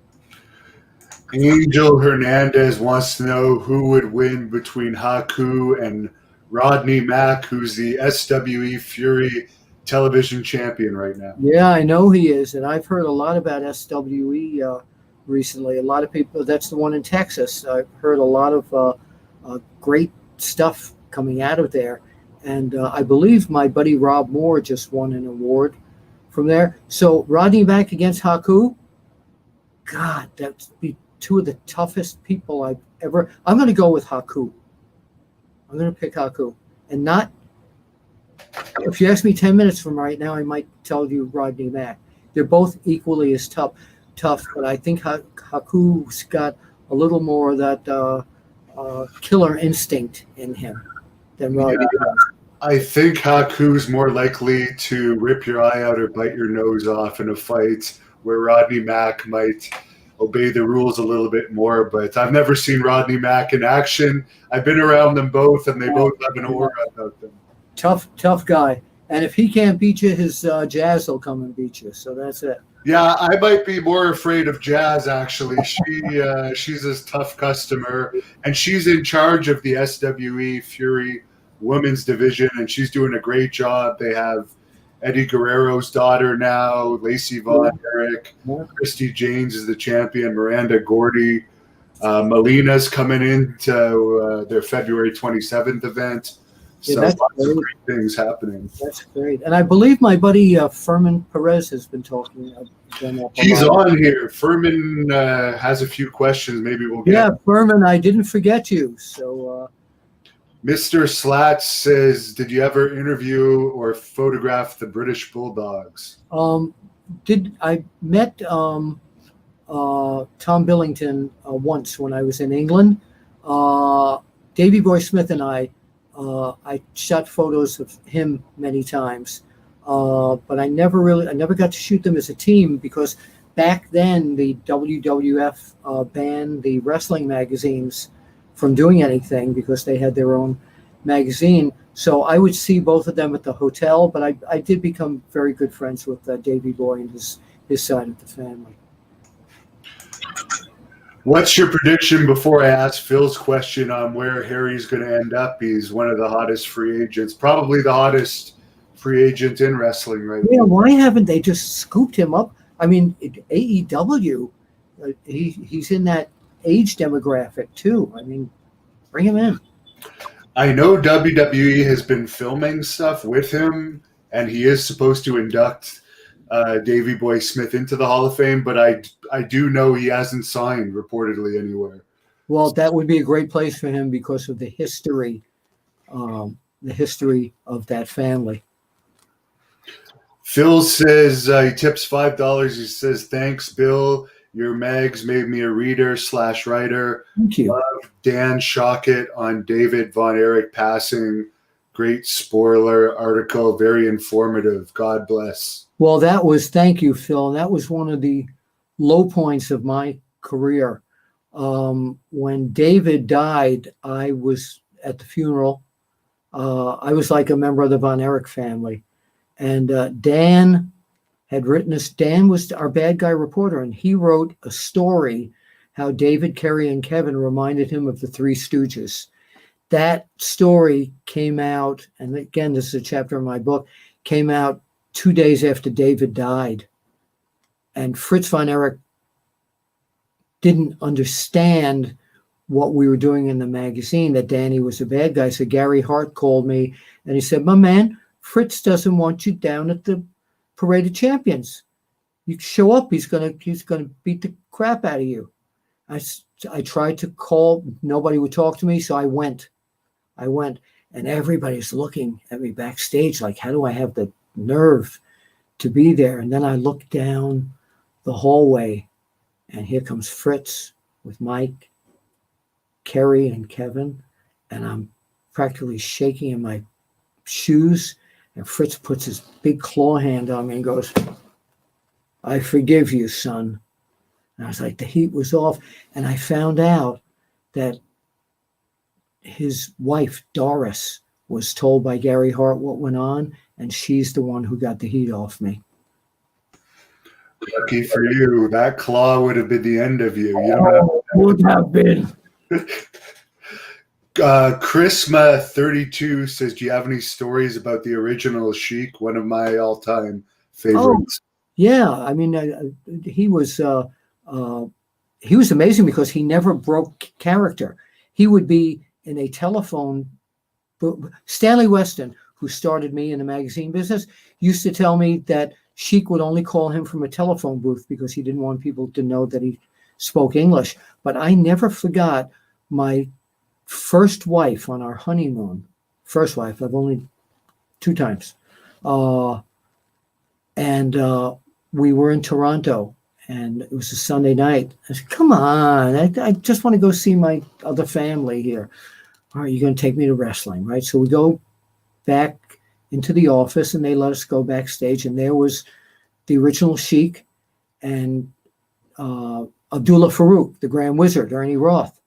Angel Hernandez wants to know who would win between Haku and Rodney Mack, who's the SWE Fury television champion right now. Yeah, I know he is, and I've heard a lot about SWE recently. A lot of people. That's the one in Texas. I've heard a lot of great stuff coming out of there, and I believe my buddy Rob Moore just won an award from there. So Rodney Mack against Haku. God, that'd be two of the toughest people I've ever. I'm going to go with Haku. I'm going to pick Haku, and not. If you ask me 10 minutes from right now, I might tell you Rodney Mack. They're both equally as tough, but I think Haku's got a little more of that killer instinct in him than Rodney Mack. I think Haku's more likely to rip your eye out or bite your nose off in a fight, where Rodney Mack might obey the rules a little bit more. But I've never seen Rodney Mack in action. I've been around them both, and they both have an aura about them. Tough guy. And if he can't beat you, his Jazz will come and beat you. So that's it. Yeah, I might be more afraid of Jazz, actually. She's a tough customer, and she's in charge of the SWE Fury women's division, and she's doing a great job. They have Eddie Guerrero's daughter now, Lacey Von Erich. Christy James is the champion, Miranda Gordy. Melina's coming into their February 27th event. Yeah, so lots of great things happening. That's great. And I believe my buddy Furman Perez has been talking. He's on here. Furman has a few questions. Maybe we'll get. Yeah, Furman, I didn't forget you. So, Mr. Slats says, "Did you ever interview or photograph the British Bulldogs?" I met Tom Billington once when I was in England. Davey Boy Smith and I shot photos of him many times, but I never got to shoot them as a team because back then the WWF banned the wrestling magazines from doing anything because they had their own magazine. So I would see both of them at the hotel, but I did become very good friends with Davey Boy and his side of the family. What's your prediction before I ask Phil's question on where Harry's going to end up? He's one of the hottest free agents, probably the hottest free agent in wrestling right now. Yeah, why haven't they just scooped him up? I mean, AEW, he's in that age demographic too. I mean, bring him in. I know WWE has been filming stuff with him, and he is supposed to induct Davey Boy Smith into the Hall of Fame, but I do know he hasn't signed reportedly anywhere. Well, that would be a great place for him because of the history of that family. Phil says he tips $5. He says, "Thanks, Bill. Your mags made me a reader/writer. Thank you. Love Dan Shockett on David Von Erich passing. Great spoiler article. Very informative. God bless." Well, thank you, Phil. And that was one of the low points of my career. When David died, I was at the funeral. I was like a member of the Von Erich family. And Dan had written this. Dan was our bad guy reporter, and he wrote a story how David, Kerry, and Kevin reminded him of the Three Stooges. That story came out, and again, this is a chapter in my book, came out 2 days after David died. And Fritz Von Erich didn't understand what we were doing in the magazine, that Danny was a bad guy. So Gary Hart called me, and he said, "My man, Fritz doesn't want you down at the Parade of Champions. You show up, he's gonna beat the crap out of you." I tried to call, nobody would talk to me, so I went, and everybody's looking at me backstage like, how do I have the nerve to be there? And then I looked down the hallway, and here comes Fritz with Mike, Kerry, and Kevin, and I'm practically shaking in my shoes. And Fritz puts his big claw hand on me and goes, "I forgive you, son." And I was like, the heat was off. And I found out that his wife, Doris, was told by Gary Hart what went on, and she's the one who got the heat off me. Lucky for you. That claw would have been the end of you. Would have been. Chrisma 32 says, "Do you have any stories about the original Sheikh?" One of my all-time favorites. Yeah, I mean, he was amazing because he never broke character. He would be in a telephone. Stanley Weston, who started me in the magazine business, used to tell me that Sheikh would only call him from a telephone booth because he didn't want people to know that he spoke English. But I never forgot my first wife on our honeymoon. First wife, I've only 2 times. And we were in Toronto, and it was a Sunday night. I said, "Come on, I just want to go see my other family here." "All right, you're going to take me to wrestling, right?" So we go back into the office, and they let us go backstage, and there was the original Sheikh and Abdullah Farouk, the Grand Wizard, Ernie Roth.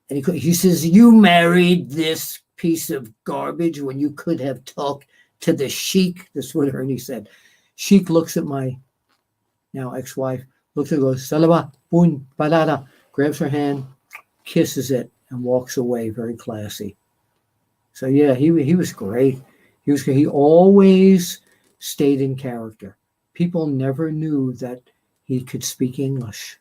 And he says, "You married this piece of garbage when you could have talked to the Sheikh." That's what Ernie said. Sheikh looks at my now ex-wife, looks at her, goes, "Salama, bun, balada," grabs her hand, kisses it, and walks away, very classy. So yeah, he was great. He always stayed in character. People never knew that he could speak English.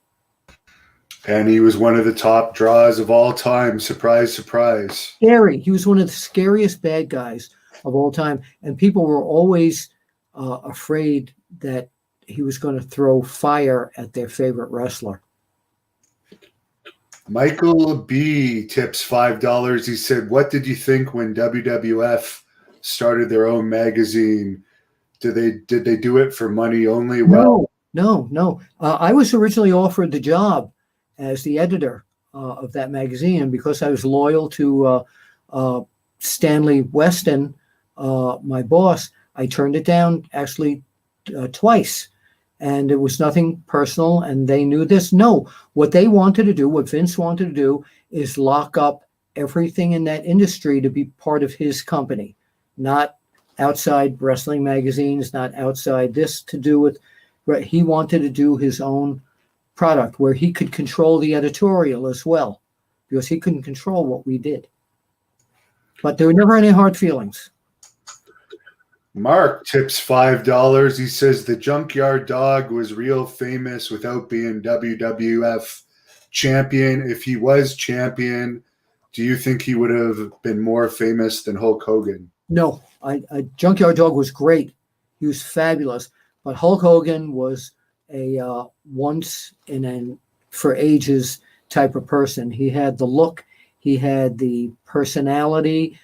And he was one of the top draws of all time. Surprise, surprise. Scary. He was one of the scariest bad guys of all time. And people were always afraid that he was going to throw fire at their favorite wrestler. Michael B. tips $5. He said, "What did you think when WWF started their own magazine? Did they do it for money only?" No. I was originally offered the job as the editor of that magazine, and because I was loyal to Stanley Weston, my boss, I turned it down actually twice. And it was nothing personal, and they knew this. No, what they wanted to do, what Vince wanted to do, is lock up everything in that industry to be part of his company, not outside wrestling magazines, not outside this to do with. He wanted to do his own product where he could control the editorial as well, because he couldn't control what we did. But there were never any hard feelings. Mark tips $5. He says, "The Junkyard Dog was real famous without being WWF champion, if he was champion, do you think he would have been more famous than Hulk Hogan? No, Junkyard Dog was great. He was fabulous. But Hulk Hogan was a once in an for ages type of person. He had the look. He had the personality.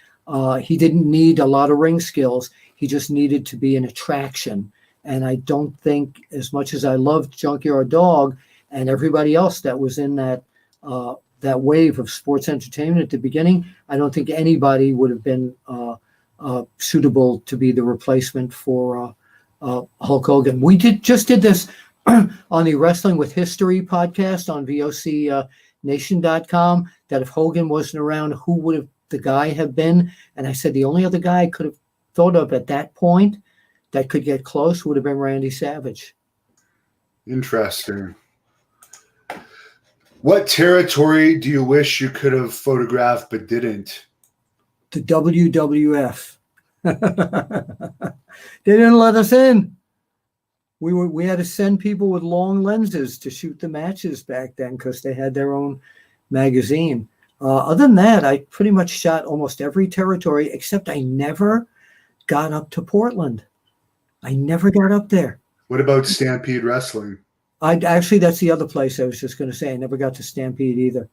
He didn't need a lot of ring skills. He just needed to be an attraction. And I don't think, as much as I loved Junkyard Dog and everybody else that was in that wave of sports entertainment at the beginning, I don't think anybody would have been suitable to be the replacement for Hulk Hogan. We just did this on the Wrestling with History podcast on VOCNation.com, that if Hogan wasn't around, who would have the guy have been? And I said the only other guy I could have thought of at that point that could get close would have been Randy Savage. Interesting. What territory do you wish you could have photographed but didn't? The WWF. They didn't let us in. We had to send people with long lenses to shoot the matches back then because they had their own magazine. Other than that, I pretty much shot almost every territory, except I never got up to Portland. I never got up there. What about Stampede Wrestling? Actually, that's the other place I was just going to say. I never got to Stampede either.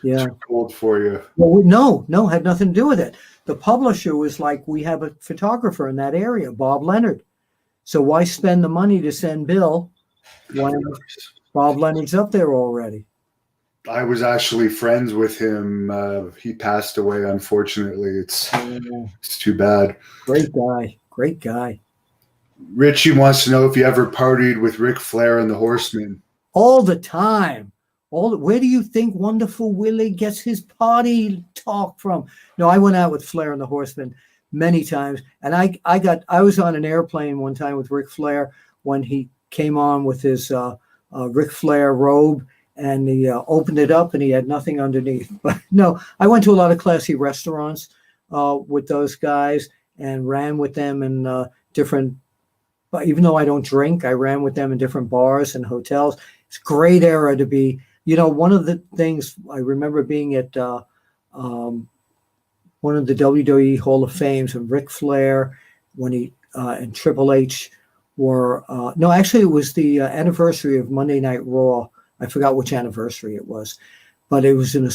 Yeah. Too cold for you. Well, no, had nothing to do with it. The publisher was like, we have a photographer in that area, Bob Leonard. So why spend the money to send Bill when Bob Leonard's up there already? I was actually friends with him. He passed away, unfortunately. It's too bad. Great guy. Richie wants to know if you ever partied with Ric Flair and the Horseman. All the time. Where do you think Wonderful Willie gets his party talk from? No, I went out with Flair and the Horseman many times. And I was on an airplane one time with Ric Flair when he came on with his Ric Flair robe, and he opened it up and he had nothing underneath. But no, I went to a lot of classy restaurants with those guys and ran with them in different, but even though I don't drink, I ran with them in different bars and hotels. It's a great era to be. One of the things I remember being at one of the WWE Hall of Fames, and Ric Flair, when he and Triple H were no, actually it was the anniversary of Monday Night Raw. I forgot which anniversary it was, but it was in a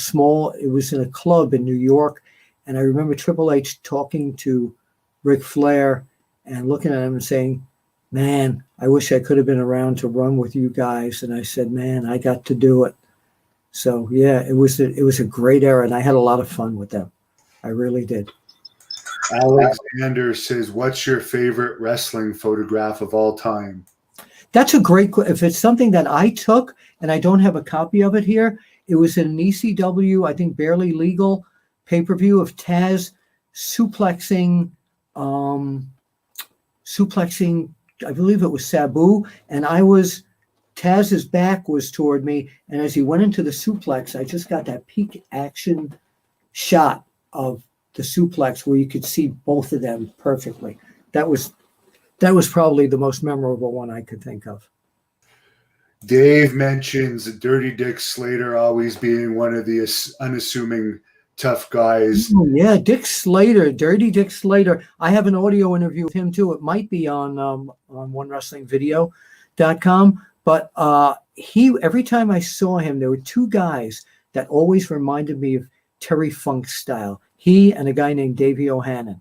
club in New York, and I remember Triple H talking to Ric Flair and looking at him and saying, "Man, I wish I could have been around to run with you guys." And I said, "Man, I got to do it." So yeah, it was a great era, and I had a lot of fun with them. I really did. Alexander says, "What's your favorite wrestling photograph of all time?" That's a great question. If it's something that I took and I don't have a copy of it here, it was an ECW, I think barely legal pay-per-view of Taz suplexing, I believe it was Sabu, and Taz's back was toward me, and as he went into the suplex, I just got that peak action shot of the suplex where you could see both of them perfectly. That was probably the most memorable one I could think of. Dave mentions Dirty Dick Slater always being one of the unassuming tough guys. Oh, yeah, Dirty Dick Slater. I have an audio interview with him too. It might be on OneWrestlingVideo.com. But every time I saw him, there were two guys that always reminded me of Terry Funk's style. He and a guy named Davey O'Hannon.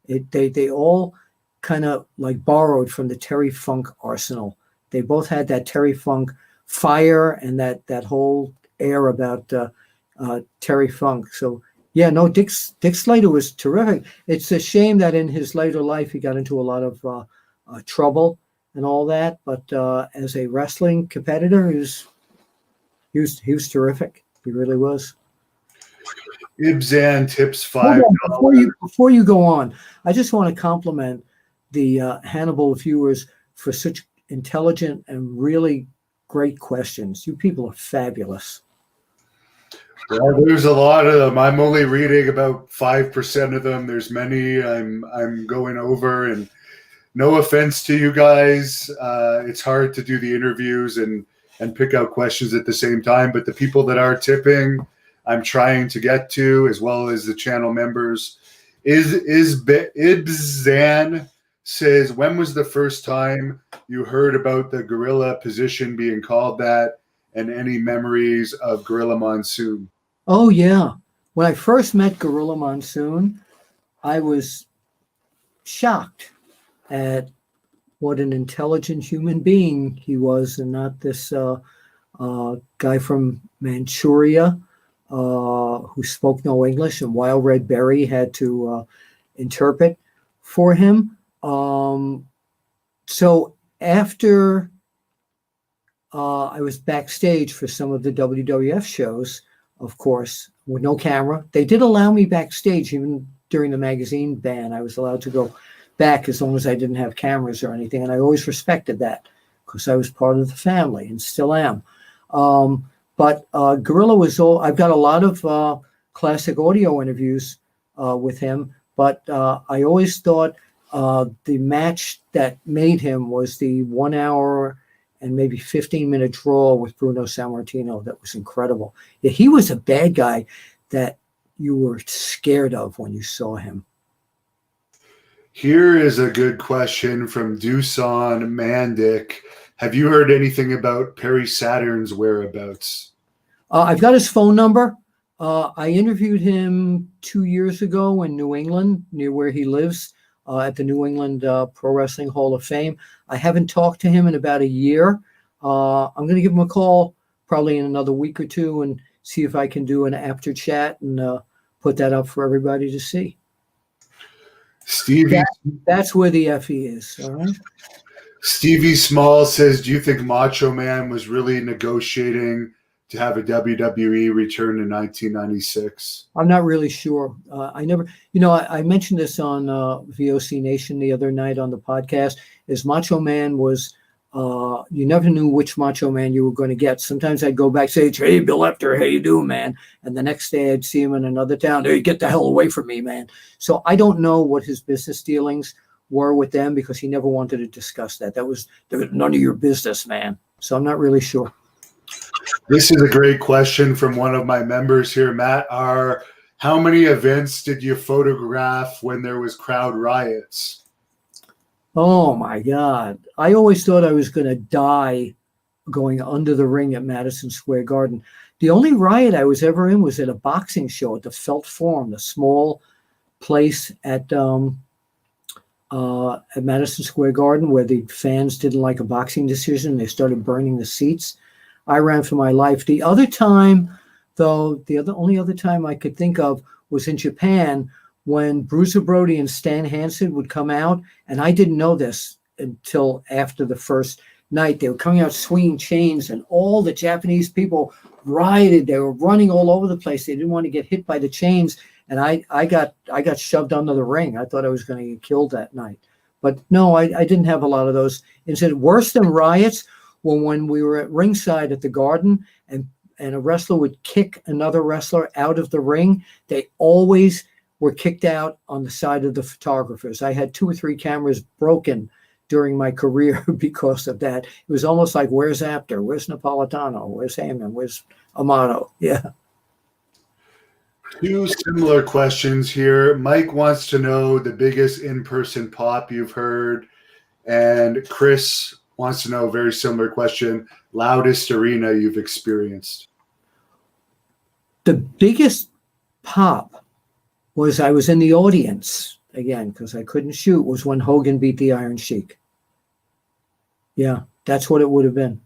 They all kind of like borrowed from the Terry Funk arsenal. They both had that Terry Funk fire and that whole air about Terry Funk. So yeah, no, Dick Slater was terrific. It's a shame that in his later life he got into a lot of trouble and all that. But as a wrestling competitor, he was terrific. He really was. Ibzan tips $5. Before you go on, I just want to compliment the Hannibal viewers for such intelligent and really great questions. You people are fabulous. Well, there's a lot of them. I'm only reading about 5% of them. There's many I'm going over, and no offense to you guys. It's hard to do the interviews, and and pick out questions at the same time. But the people that are tipping, I'm trying to get to, as well as the channel members. Ibzan says, when was the first time you heard about the gorilla position being called that, and any memories of Gorilla Monsoon? Oh, yeah. When I first met Gorilla Monsoon, I was shocked at what an intelligent human being he was, and not this guy from Manchuria who spoke no English, and Wild Red Berry had to interpret for him. So after I was backstage for some of the WWF shows, of course, with no camera. They did allow me backstage even during the magazine ban. I was allowed to go back as long as I didn't have cameras or anything. And I always respected that because I was part of the family and still am. But Gorilla was all, I've got a lot of classic audio interviews with him, but I always thought the match that made him was the 1 hour and maybe 15-minute draw with Bruno Sammartino. That was incredible. Yeah, he was a bad guy that you were scared of when you saw him. Here is a good question from Dusan Mandic. Have you heard anything about Perry Saturn's whereabouts? I've got his phone number. I interviewed him 2 years ago in New England, near where he lives, at the New England Pro Wrestling Hall of Fame. I haven't talked to him in about a year. I'm going to give him a call probably in another week or two and see if I can do an after chat and put that up for everybody to see. Stevie, that's where the FE is. All right. Stevie Small says, do you think Macho Man was really negotiating to have a WWE return in 1996? I'm not really sure. I never, I mentioned this on VOC Nation the other night on the podcast, is Macho Man was, you never knew which Macho Man you were going to get. Sometimes I'd go backstage, hey, Bill Apter, how you doing, man? And the next day I'd see him in another town. Hey, get the hell away from me, man. So I don't know what his business dealings were with them because he never wanted to discuss that. That was none of your business, man. So I'm not really sure. This is a great question from one of my members here, Matt R. How many events did you photograph when there was crowd riots? Oh, my God. I always thought I was going to die going under the ring at Madison Square Garden. The only riot I was ever in was at a boxing show at the Felt Forum, the small place at Madison Square Garden where the fans didn't like a boxing decision. They started burning the seats. I ran for my life. The other time, though, only other time I could think of was in Japan when Bruiser Brody and Stan Hansen would come out, and I didn't know this until after the first night. They were coming out swinging chains, and all the Japanese people rioted. They were running all over the place. They didn't want to get hit by the chains, and I got shoved under the ring. I thought I was going to get killed that night. But no, I didn't have a lot of those incidents. Worse than riots, when we were at ringside at the Garden and a wrestler would kick another wrestler out of the ring, they always were kicked out on the side of the photographers. I had 2 or 3 cameras broken during my career because of that. It was almost like, where's Apter? Where's Napolitano? Where's Heyman? Where's Amato? Yeah. 2 similar questions here. Mike wants to know the biggest in-person pop you've heard, and Chris wants to know a very similar question, loudest arena you've experienced. The biggest pop was I was in the audience, again, because I couldn't shoot, was when Hogan beat the Iron Sheik. Yeah, that's what it would have been.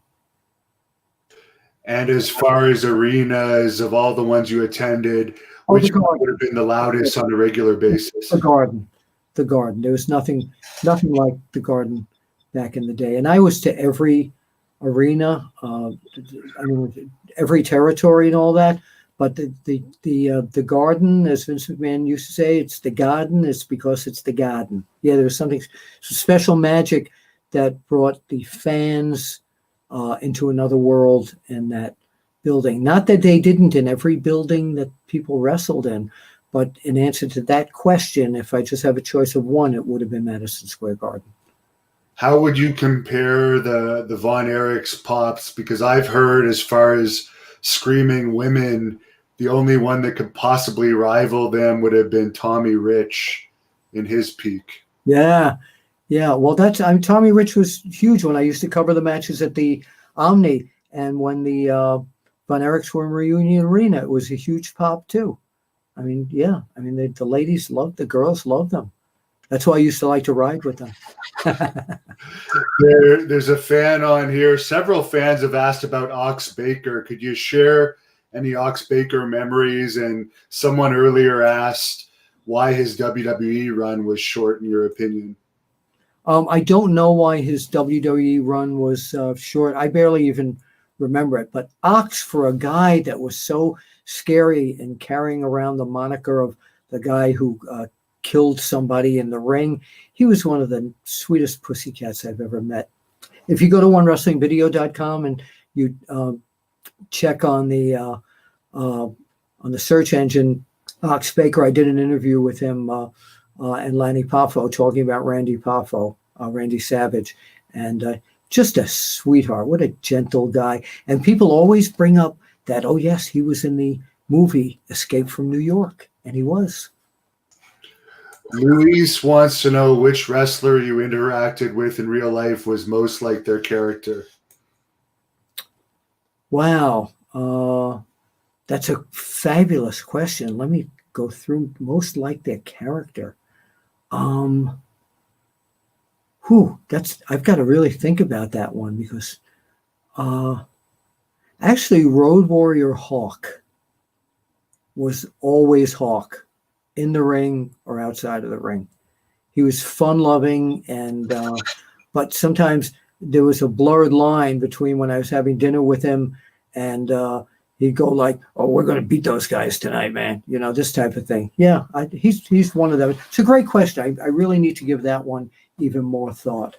And as far as arenas, of all the ones you attended, which one would have been the loudest on a regular basis? The Garden. The Garden. There was nothing like the Garden back in the day. And I was to every arena, every territory and all that. But the Garden, as Vince McMahon used to say, it's the Garden. It's because it's the Garden. Yeah, there was some special magic that brought the fans into another world in that building. Not that they didn't in every building that people wrestled in, but in answer to that question, if I just have a choice of one, it would have been Madison Square Garden. How would you compare the Von Erich's Pops? Because I've heard, as far as screaming women, the only one that could possibly rival them would have been Tommy Rich in his peak. Yeah. Yeah. Well, Tommy Rich was huge when I used to cover the matches at the Omni, and when the Von Erichs were in Reunion Arena, it was a huge pop too. I mean, yeah. I mean, the ladies loved, the girls loved them. That's why I used to like to ride with them. There's a fan on here. Several fans have asked about Ox Baker. Could you share any Ox Baker memories? And someone earlier asked why his WWE run was short, in your opinion. I don't know why his WWE run was short. I barely even remember it. But Ox, for a guy that was so scary and carrying around the moniker of the guy who killed somebody in the ring, he was one of the sweetest pussycats I've ever met. If you go to onewrestlingvideo.com and you check on the search engine Ox Baker, I did an interview with him and Lanny Poffo talking about Randy Poffo, Randy Savage, and just a sweetheart. What a gentle guy. And people always bring up that, oh yes, he was in the movie Escape from New York, and he was. Luis wants to know which wrestler you interacted with in real life was most like their character. Wow. That's a fabulous question. Let me go through most like their character. I've got to really think about that one, because actually Road Warrior Hawk was always Hawk, in the ring or outside of the ring. He was fun-loving, and but sometimes there was a blurred line between when I was having dinner with him and he'd go like, "Oh, we're going to beat those guys tonight, man." You know, this type of thing. Yeah, he's one of them. It's a great question. I really need to give that one even more thought.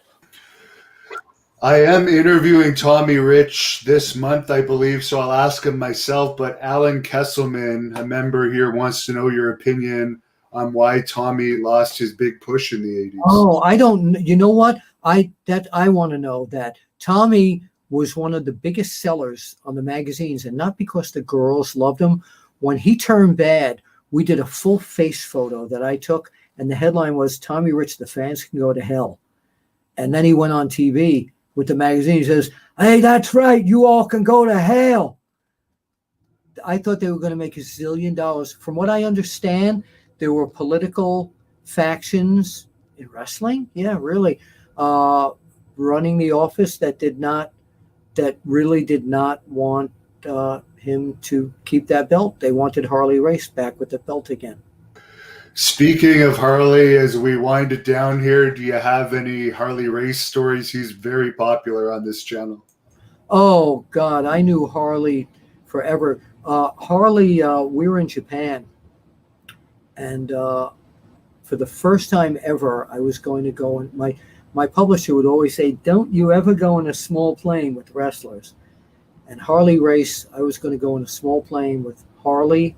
I am interviewing Tommy Rich this month, I believe, so I'll ask him myself. But Alan Kesselman, a member here, wants to know your opinion on why Tommy lost his big push in the 80s. Oh, I don't. You know what? I want to know that Tommy was one of the biggest sellers on the magazines, and not because the girls loved him. When he turned bad, we did a full face photo that I took, and the headline was "Tommy Rich, the fans can go to hell." And then he went on TV with the magazine. He says, "Hey, that's right. You all can go to hell." I thought they were going to make $1 zillion. From what I understand, there were political factions in wrestling. Yeah, really. Running the office that really did not want him to keep that belt. They wanted Harley Race back with the belt again. Speaking of Harley, as we wind it down here, do you have any Harley Race stories? He's very popular on this channel. Oh, God, I knew Harley forever. Harley, we were in Japan, and for the first time ever, I was going to go, and my publisher would always say, "Don't you ever go in a small plane with wrestlers." And Harley Race, I was going to go in a small plane with Harley,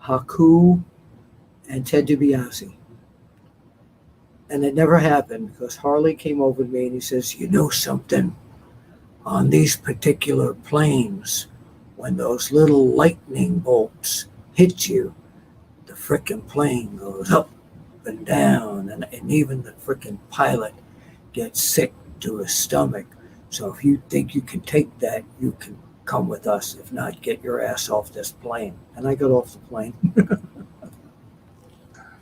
Haku, and Ted DiBiase. And it never happened, because Harley came over to me and he says, "You know something? On these particular planes, when those little lightning bolts hit you, the frickin' plane goes up and down, and even the frickin' pilot gets sick to his stomach. So if you think you can take that, you can come with us. If not, get your ass off this plane." And I got off the plane.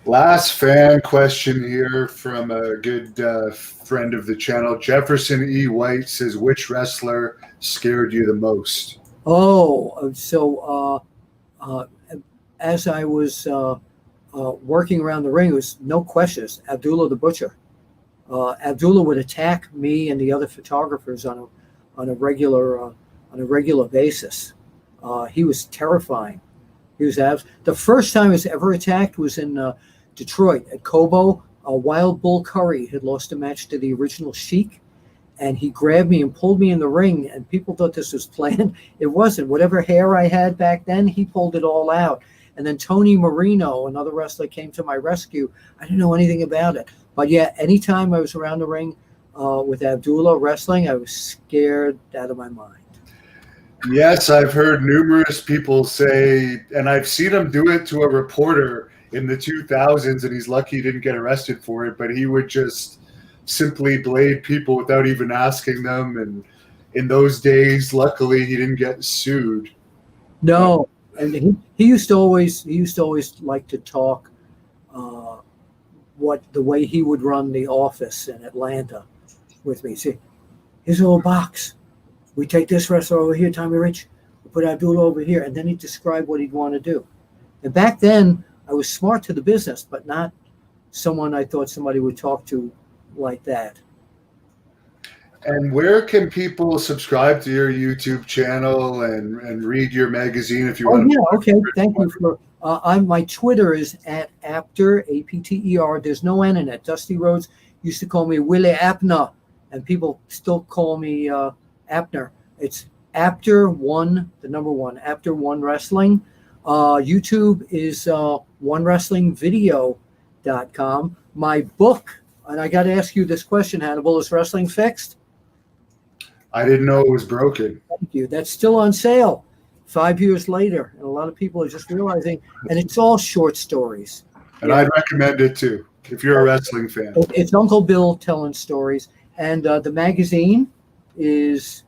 Last fan question here from a good friend of the channel. Jefferson E. White says, which wrestler scared you the most? Oh, so as I was working around the ring, it was no questions, Abdullah the Butcher. Abdullah would attack me and the other photographers on a regular basis. He was terrifying. He was the first time I was ever attacked was in Detroit at Cobo. Wild Bull Curry had lost a match to the original Sheikh, and he grabbed me and pulled me in the ring, and people thought this was planned. It wasn't. Whatever hair I had back then, he pulled it all out. And then Tony Marino, another wrestler, came to my rescue. I didn't know anything about it. But yeah, anytime I was around the ring, with Abdullah wrestling, I was scared out of my mind. Yes, I've heard numerous people say, and I've seen him do it to a reporter in the 2000s, and he's lucky he didn't get arrested for it, but he would just simply blade people without even asking them. And in those days, luckily, he didn't get sued. No, and he used to always like to talk the way he would run the office in Atlanta with me. See, here's a little box. We take this wrestler over here, Tommy Rich. We put Abdullah over here, and then he'd describe what he'd want to do. And back then, I was smart to the business, but not someone I thought somebody would talk to like that. And where can people subscribe to your YouTube channel and read your magazine if you want? Yeah, okay. Thank you for. My Twitter is at Apter, APTER. There's no N in it. Dusty Rhodes used to call me Willie Apner, and people still call me Apner. It's Apter One, the number one, Apter One Wrestling. YouTube is OneWrestlingVideo.com. My book, and I got to ask you this question, Hannibal: is wrestling fixed? I didn't know it was broken. Thank you. That's still on sale 5 years later, and a lot of people are just realizing, and it's all short stories. And I'd recommend it too, if you're a wrestling fan. It's Uncle Bill telling stories. And the magazine is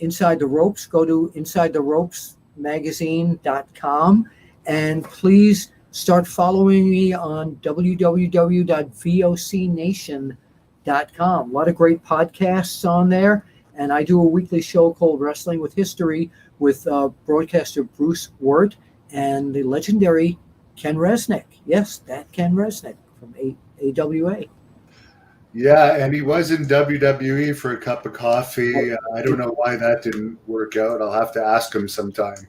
Inside the Ropes. Go to InsideTheRopesMagazine.com, and please start following me on www.vocnation.com. A lot of great podcasts on there. And I do a weekly show called Wrestling with History with broadcaster Bruce Wirt and the legendary Ken Resnick. Yes, that Ken Resnick from AWA. Yeah, and he was in WWE for a cup of coffee. I don't know why that didn't work out. I'll have to ask him sometime.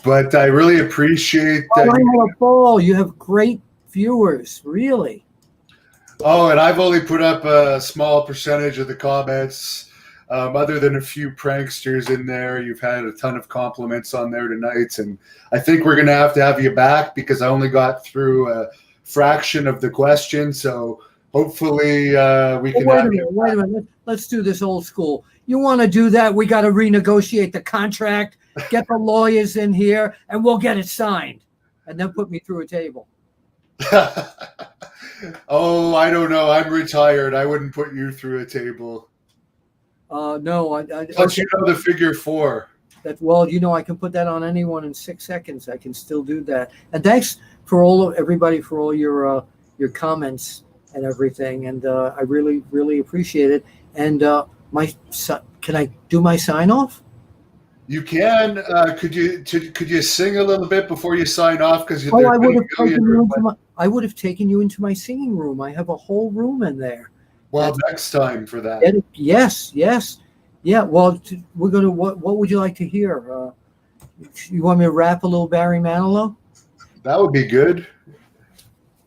But I really appreciate that. I have a ball. You have great viewers, really. Oh, and I've only put up a small percentage of the comments. Other than a few pranksters in there, you've had a ton of compliments on there tonight. And I think we're going to have you back because I only got through a fraction of the question. So hopefully we can Wait a minute. Let's do this old school. You want to do that? We got to renegotiate the contract, get the lawyers in here, and we'll get it signed. And then put me through a table. Oh, I don't know. I'm retired. I wouldn't put you through a table. No. Plus, you know the figure 4. I can put that on anyone in 6 seconds. I can still do that. And thanks for everybody for all your comments and everything. And I really, really appreciate it. And can I do my sign off? You can. Could you sing a little bit before you sign off? Because I would have taken you into my singing room. I have a whole room in there. Well, next time for that. Yes. Yeah. Well, we're gonna. What would you like to hear? You want me to rap a little Barry Manilow? That would be good.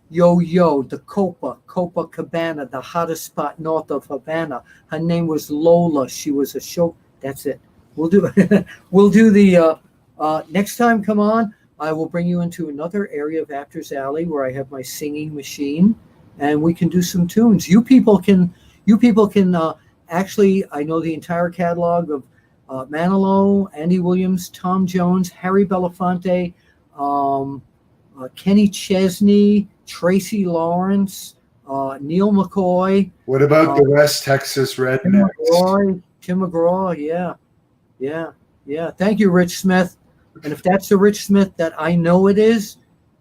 Yo, the Copacabana, the hottest spot north of Havana. Her name was Lola. She was a show. That's it. We'll do the next time. Come on. I will bring you into another area of Apter's Alley where I have my singing machine, and we can do some tunes. You people can actually. I know the entire catalog of Manilow, Andy Williams, Tom Jones, Harry Belafonte, Kenny Chesney, Tracy Lawrence, Neil McCoy. What about the West Texas Rednecks? Tim McGraw, yeah. Thank you, Rich Smith. And if that's the Rich Smith that I know it is,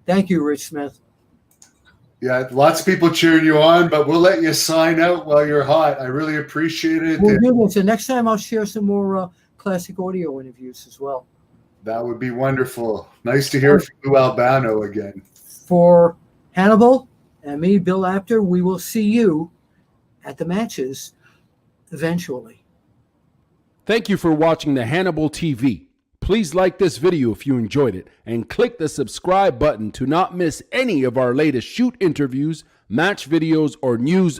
thank you, Rich Smith. Yeah, lots of people cheering you on, but we'll let you sign out while you're hot. I really appreciate it. We'll do this. And next time I'll share some more classic audio interviews as well. That would be wonderful. Nice to hear from you, Albano, again. For Hannibal and me, Bill Apter, we will see you at the matches eventually. Thank you for watching the Hannibal TV. Please like this video if you enjoyed it and click the subscribe button to not miss any of our latest shoot interviews, match videos, or news